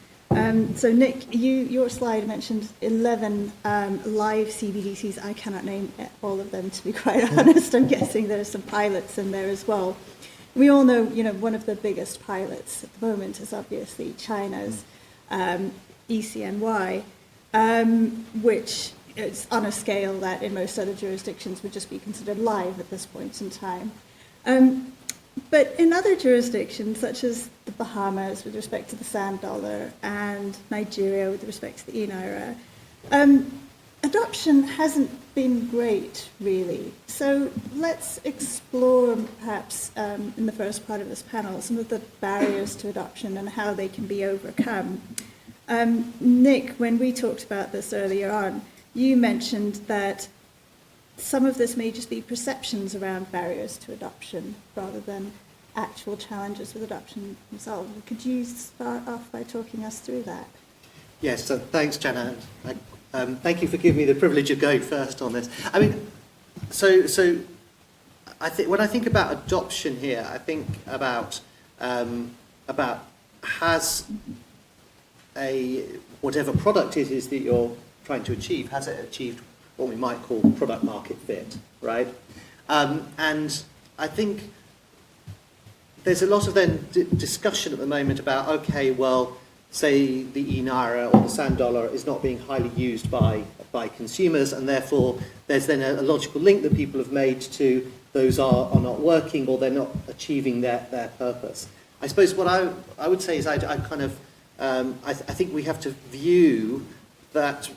So Nick, your slide mentioned 11 live CBDCs. I cannot name all of them, to be quite honest. I'm guessing there are some pilots in there as well. We all know, one of the biggest pilots at the moment is obviously China's ECNY, which is on a scale that in most other jurisdictions would just be considered live at this point in time. But in other jurisdictions, such as the Bahamas with respect to the sand dollar and Nigeria with respect to the e-naira, adoption hasn't been great, really. So let's explore, perhaps, in the first part of this panel, some of the barriers to adoption and how they can be overcome. Nick, when we talked about this earlier on, you mentioned that some of this may just be perceptions around barriers to adoption rather than actual challenges with adoption themselves. Could you start off by talking us through that? Yes, so thanks, Jenna. Thank you for giving me the privilege of going first on this. I mean, so I think when I think about adoption here, I think about has whatever product it is that you're trying to achieve, has it achieved what we might call product market fit, right? And I think there's a lot of then discussion at the moment about, okay, well, say the e-naira or the sand dollar is not being highly used by consumers, and therefore there's then a logical link that people have made to those are not working or they're not achieving their purpose. I suppose what I would say is I think we have to view that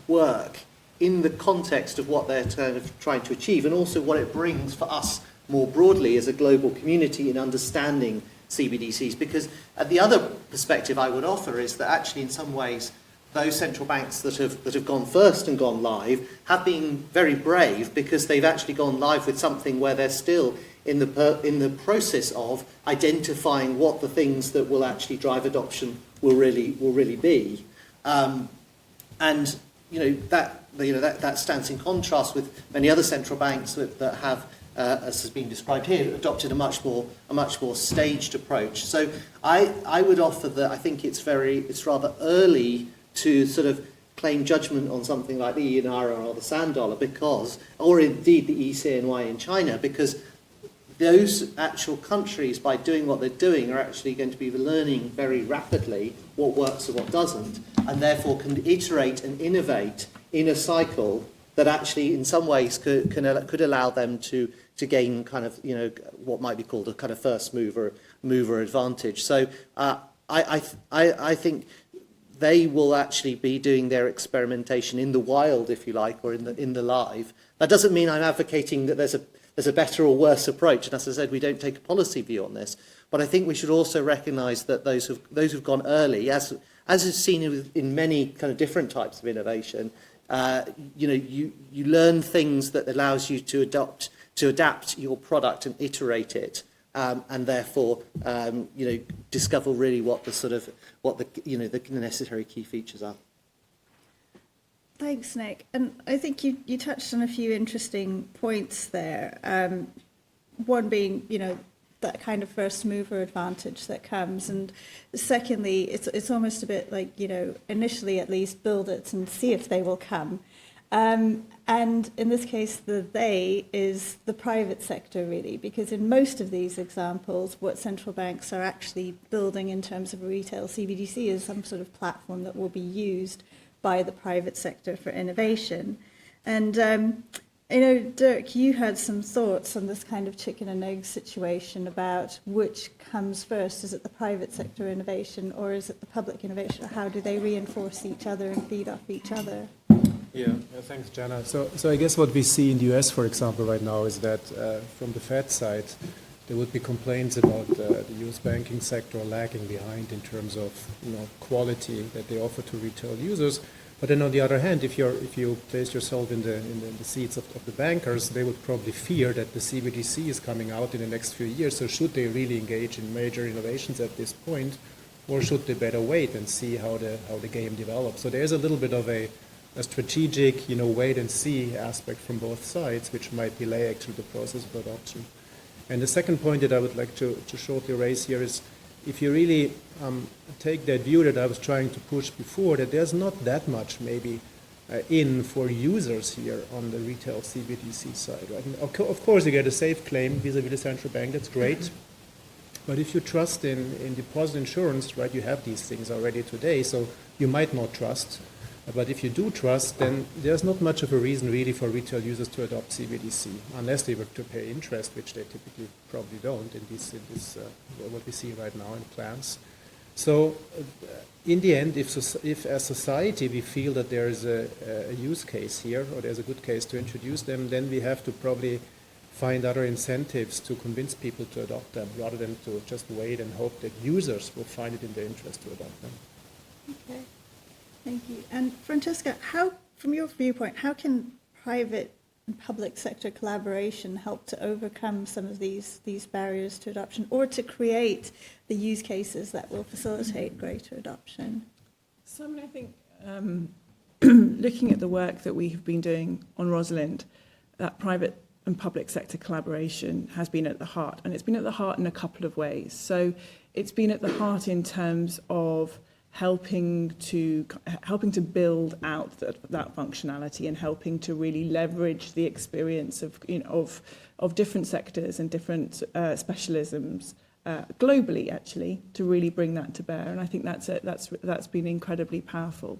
work in the context of what they're kind of trying to achieve, and also what it brings for us more broadly as a global community in understanding CBDCs. Because the other perspective I would offer is that actually in some ways those central banks that have gone first and gone live have been very brave, because they've actually gone live with something where they're still in the process of identifying what the things that will actually drive adoption will really be. And that stands in contrast with many other central banks that have, as has been described here, adopted a much more staged approach. So I would offer that I think it's rather early to sort of claim judgment on something like the e-naira or the sand dollar, or indeed the ECNY in China, because those actual countries, by doing what they're doing, are actually going to be learning very rapidly what works and what doesn't, and therefore can iterate and innovate in a cycle that actually in some ways could allow them to gain kind of, what might be called a kind of first mover advantage. So I think they will actually be doing their experimentation in the wild, if you like, or in the live. That doesn't mean I'm advocating that there's a better or worse approach. And as I said, we don't take a policy view on this. But I think we should also recognise that those who've gone early, as is seen in many kind of different types of innovation, you learn things that allows you to adapt your product and iterate it, and therefore discover really what the necessary key features are. Thanks, Nick. And I think you touched on a few interesting points there. One being, that kind of first mover advantage that comes, and secondly, it's almost a bit like, initially at least build it and see if they will come. And in this case, the they is the private sector, really, because in most of these examples, what central banks are actually building in terms of a retail CBDC is some sort of platform that will be used by the private sector for innovation. And Dirk, you had some thoughts on this kind of chicken and egg situation about which comes first. Is it the private sector innovation or is it the public innovation? How do they reinforce each other and feed off each other? Yeah, thanks, Jana. So I guess what we see in the US, for example, right now is that from the Fed side, there would be complaints about the US banking sector lagging behind in terms of quality that they offer to retail users. But then on the other hand, if you place yourself in the seats of the bankers, they would probably fear that the CBDC is coming out in the next few years. So should they really engage in major innovations at this point, or should they better wait and see how the game develops? So there's a little bit of a strategic, wait and see aspect from both sides, which might delay actually the process of adoption. And the second point that I would like to shortly raise here is, if you really take that view that I was trying to push before, that there's not that much maybe in for users here on the retail CBDC side. Right? And of course, you get a safe claim vis-a-vis the central bank. That's great. But if you trust in deposit insurance, right, you have these things already today, so you might not trust. But if you do trust, then there's not much of a reason really for retail users to adopt CBDC, unless they were to pay interest, which they typically probably don't in this what we see right now in plans. So in the end, if as society we feel that there is a use case here, or there's a good case to introduce them, then we have to probably find other incentives to convince people to adopt them, rather than to just wait and hope that users will find it in their interest to adopt them. Okay. Thank you. And Francesca, from your viewpoint, how can private and public sector collaboration help to overcome some of these barriers to adoption, or to create the use cases that will facilitate greater adoption? So I think looking at the work that we have been doing on Rosalind, that private and public sector collaboration has been at the heart, and it's been at the heart in a couple of ways. So it's been at the heart in terms of helping to build out that functionality and helping to really leverage the experience of different sectors and different specialisms globally, actually, to really bring that to bear. And I think that's been incredibly powerful.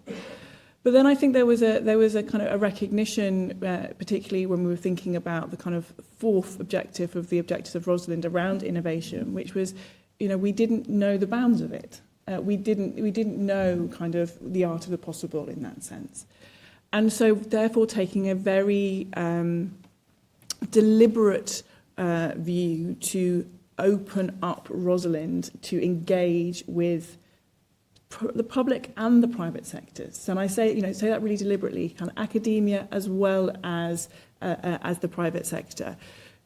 But then I think there was a kind of a recognition, particularly when we were thinking about the kind of fourth objective of the objectives of Rosalind around innovation, which was, we didn't know the bounds of it. We didn't know kind of the art of the possible in that sense. And so therefore taking a very deliberate view to open up Rosalind to engage with the public and the private sectors. And I say that really deliberately, kind of academia as well as the private sector.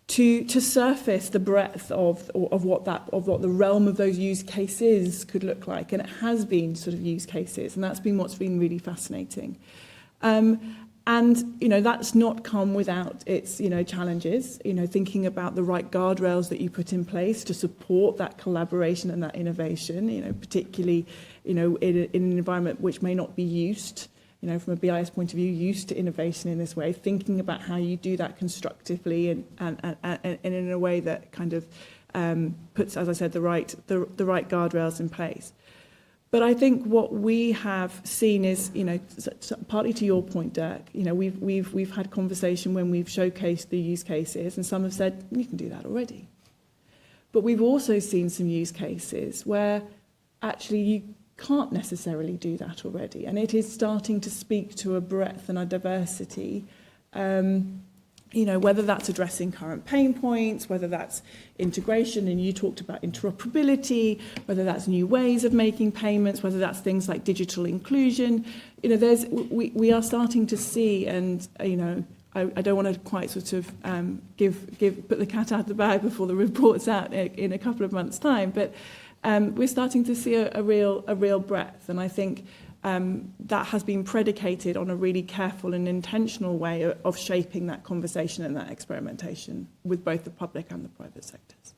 To surface the breadth of what the realm of those use cases could look like, and it has been sort of use cases, and that's been what's been really fascinating. And that's not come without its challenges. Thinking about the right guardrails that you put in place to support that collaboration and that innovation. Particularly in an environment which may not be used. From a BIS point of view, used to innovation in this way, thinking about how you do that constructively and in a way that kind of puts, as I said, the right guardrails in place. But I think what we have seen is, partly to your point, Dirk, we've had conversation when we've showcased the use cases, and some have said, you can do that already. But we've also seen some use cases where actually you can't necessarily do that already. And it is starting to speak to a breadth and a diversity, whether that's addressing current pain points, whether that's integration, and you talked about interoperability, whether that's new ways of making payments, whether that's things like digital inclusion. We are starting to see, and I don't want to quite sort of put the cat out of the bag before the report's out in a couple of months' time, but we're starting to see a real breadth, and I think that has been predicated on a really careful and intentional way of shaping that conversation and that experimentation with both the public and the private sectors.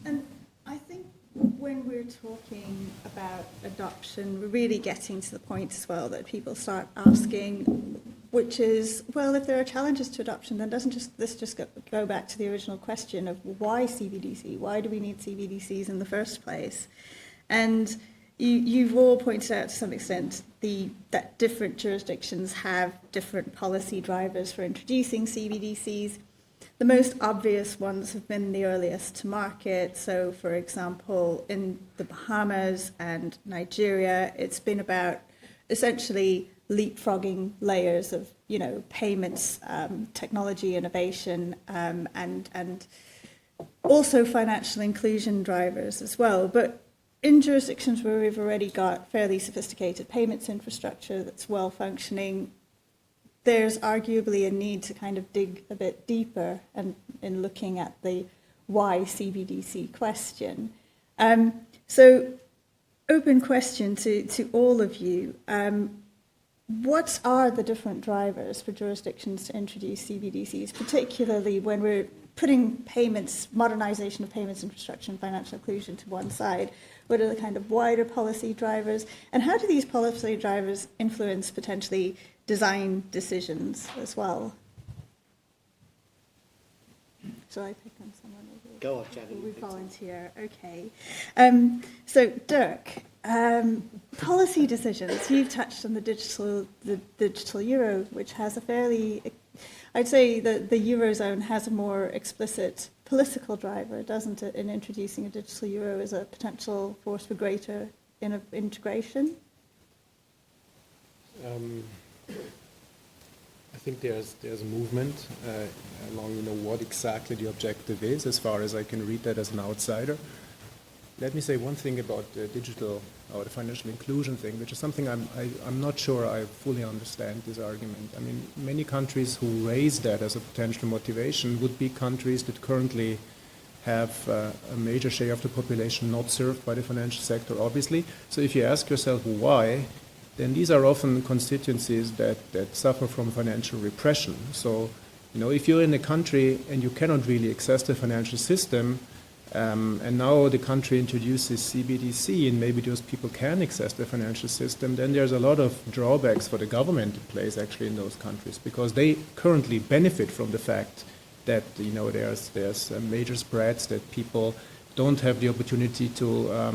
And I think when we're talking about adoption, we're really getting to the point as well that people start asking, which is, well, if there are challenges to adoption, then doesn't this just go back to the original question of why CBDC? Why do we need CBDCs in the first place? And you've all pointed out to some extent that different jurisdictions have different policy drivers for introducing CBDCs. The most obvious ones have been the earliest to market. So, for example, in the Bahamas and Nigeria, it's been about essentially leapfrogging layers of, payments, technology innovation, and also financial inclusion drivers as well. But in jurisdictions where we've already got fairly sophisticated payments infrastructure that's well functioning, there's arguably a need to kind of dig a bit deeper and in looking at the why CBDC question. So open question to all of you. What are the different drivers for jurisdictions to introduce CBDCs, particularly when we're putting payments, modernization of payments infrastructure and financial inclusion to one side? What are the kind of wider policy drivers? And how do these policy drivers influence potentially design decisions as well? Shall I pick on someone? Go on, Janet. We volunteer. Okay. So, Dirk, policy decisions. You've touched on the digital euro, which has a fairly, I'd say that the Eurozone has a more explicit political driver, doesn't it, in introducing a digital euro as a potential force for greater integration? I think there's a movement along what exactly the objective is, as far as I can read that as an outsider. Let me say one thing about the digital or the financial inclusion thing, which is something I'm not sure I fully understand this argument. I mean, many countries who raise that as a potential motivation would be countries that currently have a major share of the population not served by the financial sector, obviously. So if you ask yourself why, then these are often constituencies that suffer from financial repression. So, if you're in a country and you cannot really access the financial system, and now the country introduces CBDC and maybe those people can access the financial system, then there's a lot of drawbacks for the government in place actually in those countries, because they currently benefit from the fact that there's major spreads, that people don't have the opportunity to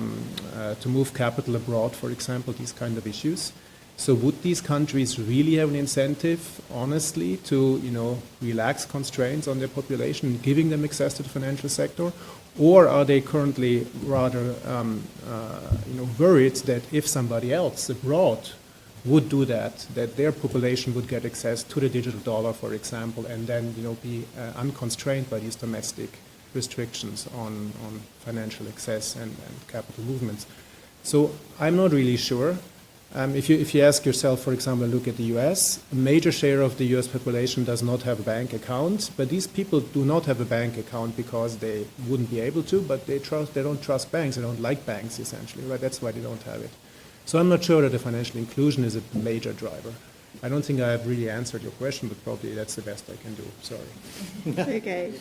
move capital abroad, for example, these kind of issues. So would these countries really have an incentive, honestly, to relax constraints on their population, giving them access to the financial sector? Or are they currently rather worried that if somebody else abroad would do that their population would get access to the digital dollar, for example, and then be unconstrained by these domestic restrictions on financial access and capital movements? So I'm not really sure. If you ask yourself, for example, look at the US, a major share of the US population does not have a bank account, but these people do not have a bank account because they wouldn't be able to, but they don't trust banks, they don't like banks essentially, right? That's why they don't have it. So I'm not sure that the financial inclusion is a major driver. I don't think I have really answered your question, but probably that's the best I can do. Sorry. Okay.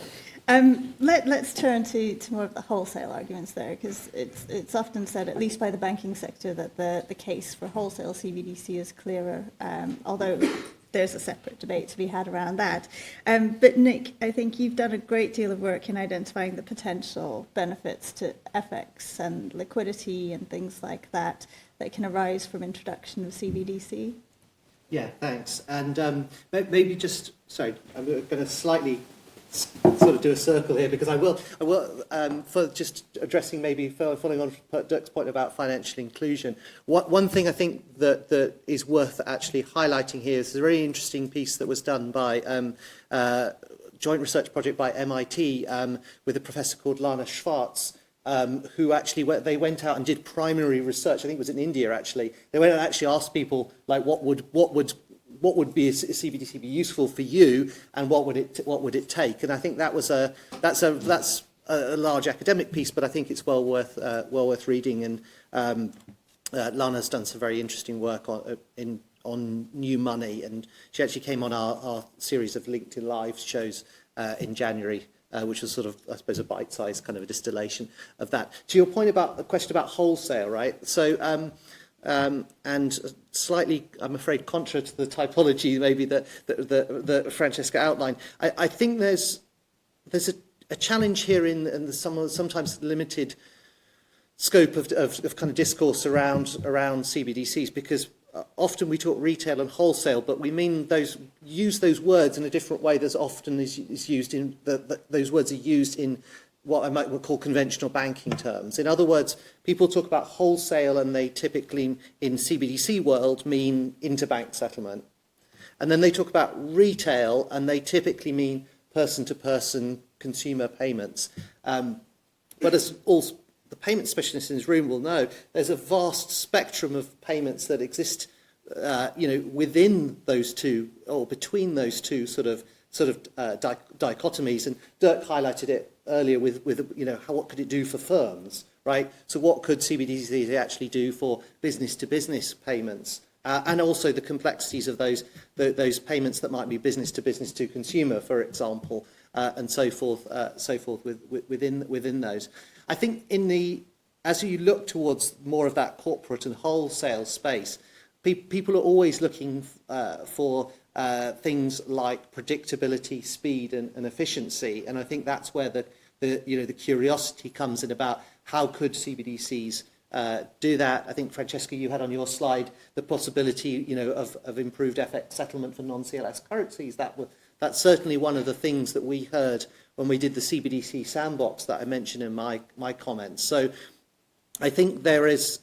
Let's turn to more of the wholesale arguments there, because it's often said, at least by the banking sector, that the case for wholesale CBDC is clearer, although there's a separate debate to be had around that. But Nick, I think you've done a great deal of work in identifying the potential benefits to FX and liquidity and things like that that can arise from introduction of CBDC. Yeah, thanks. And maybe just, sorry, I'm going to slightly sort of do a circle here, because I will for just addressing, maybe following on from Dirk's point about financial inclusion. One thing I think that is worth actually highlighting here is a very interesting piece that was done by joint research project by MIT with a professor called Lana Schwartz, who actually they went out and did primary research. I think it was in India actually. They went and actually asked people like what would be a CBDC be useful for you, and what would it take? And I think that's a large academic piece, but I think it's well worth reading. And Lana's done some very interesting work on new money, and she actually came on our series of LinkedIn Live shows in January, which was sort of, I suppose, a bite-sized kind of a distillation of that. To your point about the question about wholesale, right? So. And slightly, I'm afraid, contrary to the typology maybe that Francesca outlined, I think there's a challenge here in the sometimes limited scope of kind of discourse around CBDCs, because often we talk retail and wholesale, but we mean use those words in a different way that often is used in those words are used in what I might call conventional banking terms. In other words, people talk about wholesale and they typically, in CBDC world, mean interbank settlement. And then they talk about retail and they typically mean person-to-person consumer payments. But as all the payment specialists in this room will know, there's a vast spectrum of payments that exist within those two, or between those two sort of dichotomies. And Dirk highlighted it earlier with what could it do for firms, right? So what could CBDCs actually do for business-to-business payments, and also the complexities of those payments that might be business to consumer, for example, and so forth within those. I think as you look towards more of that corporate and wholesale space, people are always looking for things like predictability, speed, and efficiency, and I think that's where the curiosity comes in about how could CBDCs do that. I think, Francesca, you had on your slide the possibility, of improved FX settlement for non-CLS currencies. That's certainly one of the things that we heard when we did the CBDC sandbox that I mentioned in my comments. So I think there is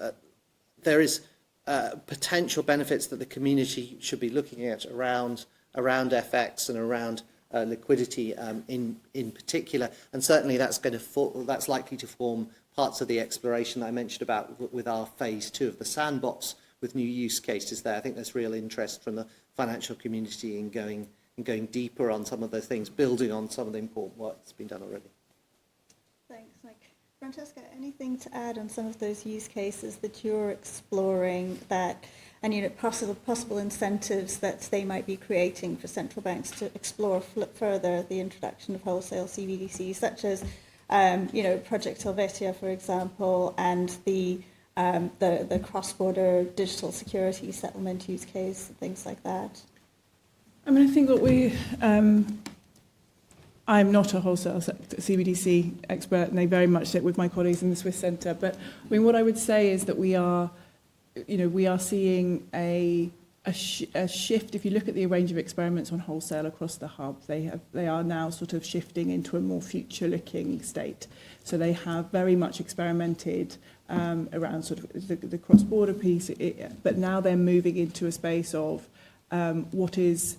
potential benefits that the community should be looking at around FX and around liquidity in particular, and certainly that's likely to form parts of the exploration that I mentioned about with our phase 2 of the sandbox with new use cases there. I think there's real interest from the financial community in going deeper on some of those things, building on some of the important work that's been done already. Thanks, Mike. Francesca, anything to add on some of those use cases that you're exploring and possible incentives that they might be creating for central banks to explore further the introduction of wholesale CBDCs, such as Project Helvetia, for example, and the cross-border digital security settlement use case, things like that? I mean, I think that I'm not a wholesale CBDC expert, and they very much sit with my colleagues in the Swiss Centre. But I mean, what I would say is that we are seeing a shift. If you look at the range of experiments on wholesale across the hub, they are now sort of shifting into a more future-looking state. So they have very much experimented around sort of the cross-border piece, but now they're moving into a space of what is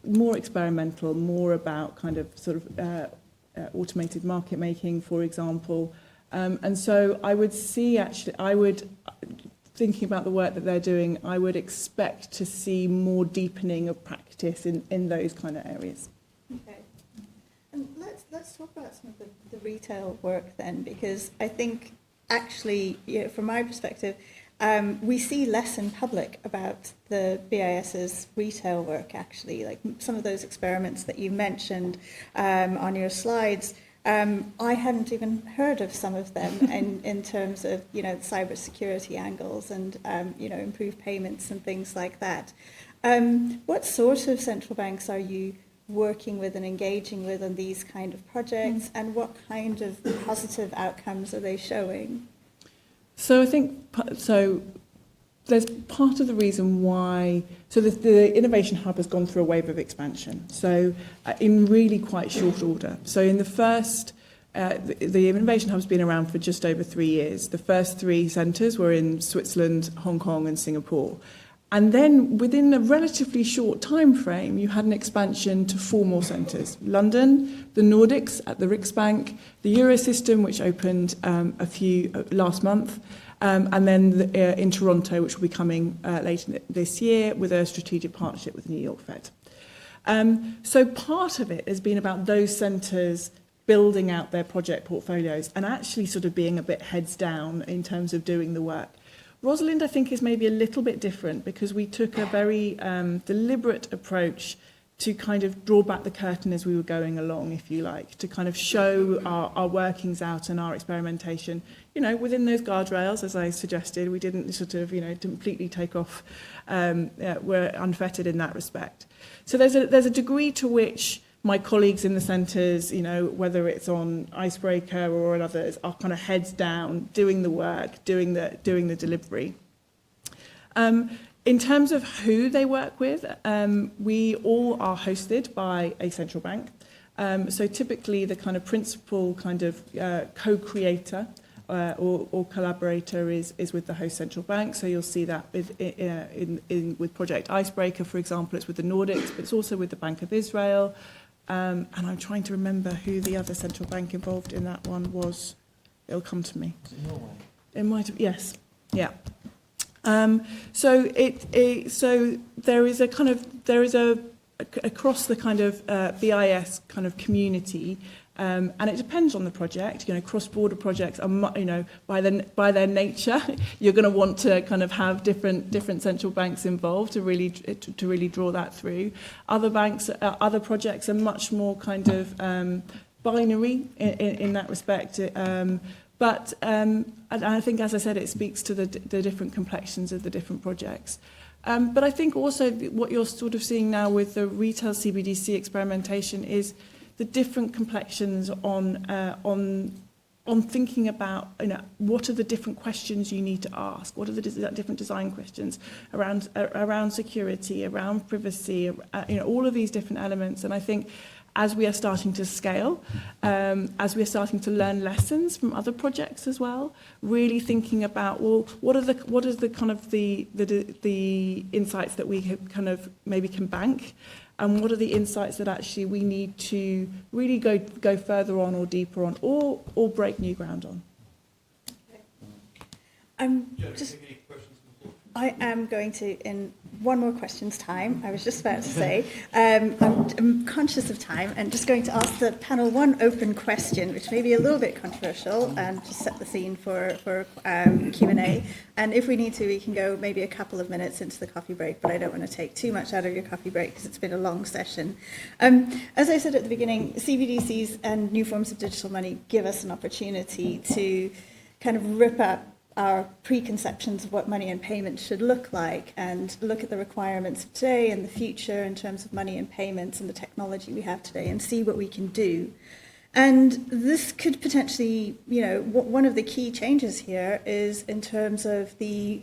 more experimental, more about kind of sort of automated market making, for example. And so I would thinking about the work that they're doing, I would expect to see more deepening of practice in those kind of areas. Okay. And let's talk about some of the retail work then, because I think actually, from my perspective, we see less in public about the BIS's retail work, actually. Like some of those experiments that you mentioned on your slides, I hadn't even heard of some of them in terms of, cybersecurity angles and, improved payments and things like that. What sort of central banks are you working with and engaging with on these kind of projects, and what kind of positive outcomes are they showing? So I think there's part of the reason why, so the Innovation Hub has gone through a wave of expansion, so in really quite short order. So in the first, the Innovation Hub's been around for just over 3 years. The first 3 centres were in Switzerland, Hong Kong and Singapore. And then within a relatively short time frame, you had an expansion to 4 more centres. London, the Nordics at the Riksbank, the Eurosystem, which opened last month, and then in Toronto, which will be coming later this year with a strategic partnership with the New York Fed. So part of it has been about those centres building out their project portfolios and actually sort of being a bit heads down in terms of doing the work. Rosalind, I think, is maybe a little bit different because we took a very deliberate approach to kind of draw back the curtain as we were going along, if you like, to kind of show our workings out and our experimentation, you know, within those guardrails, as I suggested. We didn't sort of, you know, completely take off, we're unfettered in that respect. So there's a degree to which my colleagues in the centres, you know, whether it's on Icebreaker or on others, are kind of heads down, doing the work, doing the delivery. In terms of who they work with, we all are hosted by a central bank. So typically the kind of principal kind of co-creator or collaborator is with the host central bank. So you'll see that with Project Icebreaker, for example, it's with the Nordics, but it's also with the Bank of Israel. And I'm trying to remember who the other central bank involved in that one was. It'll come to me. Norway. It might have, yes, yeah. So there is a across the kind of BIS kind of community, and it depends on the project. You know, cross-border projects are, you know, by their nature, you're going to want to kind of have different central banks involved to really draw that through. Other projects are much more kind of binary in that respect. But I think, as I said, it speaks to the different complexions of the different projects. But I think also what you're sort of seeing now with the retail CBDC experimentation is the different complexions on thinking about, you know, what are the different questions you need to ask? What are the different design questions around security, around privacy, you know, all of these different elements. And I think as we are starting to scale, as we are starting to learn lessons from other projects as well, really thinking about, well, what is the kind of the insights that we kind of maybe can bank, and what are the insights that actually we need to really go further on or deeper on, or break new ground on. I am going to, in one more question's time, I was just about to say, I'm conscious of time and just going to ask the panel one open question, which may be a little bit controversial, and just set the scene for Q&A. And if we need to, we can go maybe a couple of minutes into the coffee break, but I don't want to take too much out of your coffee break because it's been a long session. As I said at the beginning, CBDCs and new forms of digital money give us an opportunity to kind of rip up our preconceptions of what money and payment should look like and look at the requirements of today and the future in terms of money and payments and the technology we have today and see what we can do. And this could potentially, you know, one of the key changes here is in terms of the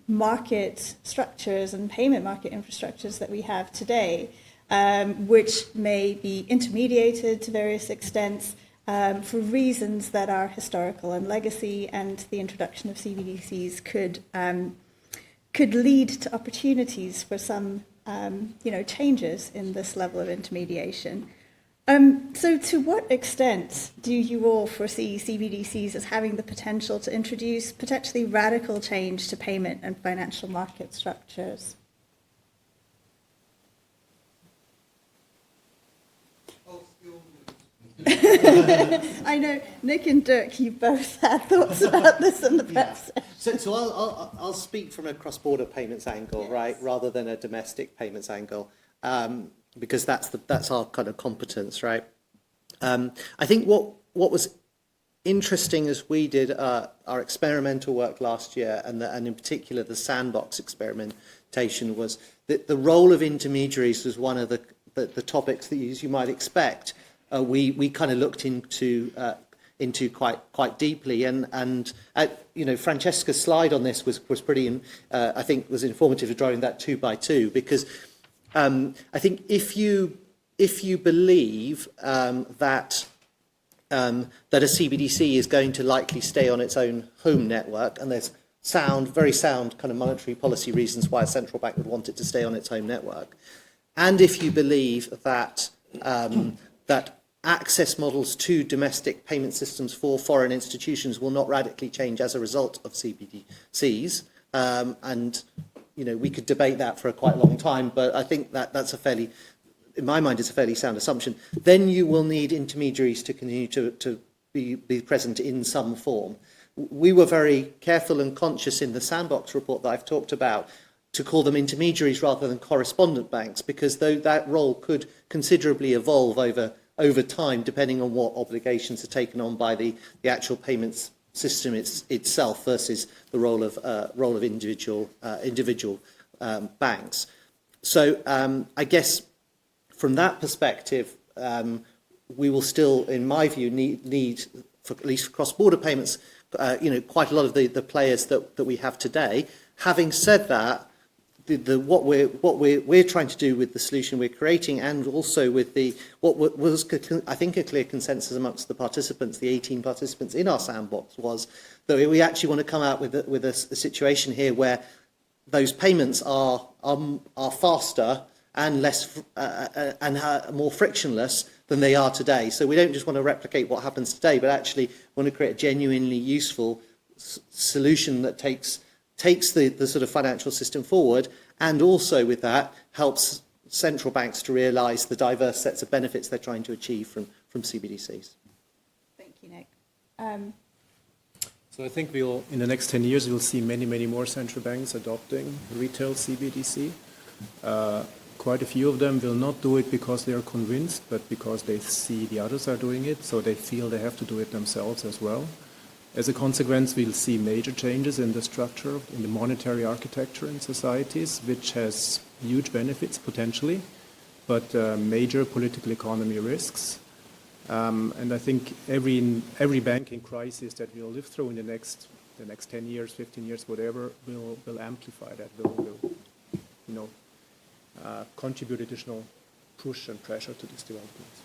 market structures and payment market infrastructures that we have today, which may be intermediated to various extents, for reasons that are historical and legacy, and the introduction of CBDCs could lead to opportunities for some you know, changes in this level of intermediation. So to what extent do you all foresee CBDCs as having the potential to introduce potentially radical change to payment and financial market structures? I know Nick and Dirk, you both had thoughts about this in the press. So I'll speak from a cross-border payments angle, Yes. right, rather than a domestic payments angle, because that's our kind of competence, right? I think what was interesting as we did our experimental work last year, and in particular the sandbox experimentation presentation was that the role of intermediaries was one of the topics that, as you might expect, we kind of looked into quite deeply, and you know, Francesca's slide on this was pretty, I think, was informative of drawing that 2 by 2, because I think if you believe that a CBDC is going to likely stay on its own home network, and there's very sound kind of monetary policy reasons why a central bank would want it to stay on its home network, and if you believe that that access models to domestic payment systems for foreign institutions will not radically change as a result of CBDCs, and you know, we could debate that for a quite long time, but I think that's a fairly, in my mind, it's a fairly sound assumption. Then you will need intermediaries to continue to be present in some form. We were very careful and conscious in the sandbox report that I've talked about to call them intermediaries rather than correspondent banks, because though that role could considerably evolve over time, depending on what obligations are taken on by the actual payments system itself versus the role of individual banks. So I guess from that perspective, we will still, in my view, need for at least cross-border payments, you know, quite a lot of the players that we have today. Having said that, what we're trying to do with the solution we're creating, and also with what was, I think, a clear consensus amongst the participants, the 18 participants in our sandbox, was that we actually want to come out with a situation here where those payments are faster and less more frictionless than they are today. So we don't just want to replicate what happens today, but actually want to create a genuinely useful solution that takes the sort of financial system forward, and also with that helps central banks to realise the diverse sets of benefits they're trying to achieve from CBDCs. Thank you, Nick. So I think in the next 10 years, we'll see many more central banks adopting retail CBDC. Quite a few of them will not do it because they are convinced, but because they see the others are doing it, so they feel they have to do it themselves as well. As a consequence, we'll see major changes in the structure, in the monetary architecture in societies, which has huge benefits potentially, but major political economy risks. And I think every banking crisis that we'll live through in the next 10 years, 15 years, whatever, will amplify that, will you know, contribute additional push and pressure to these developments.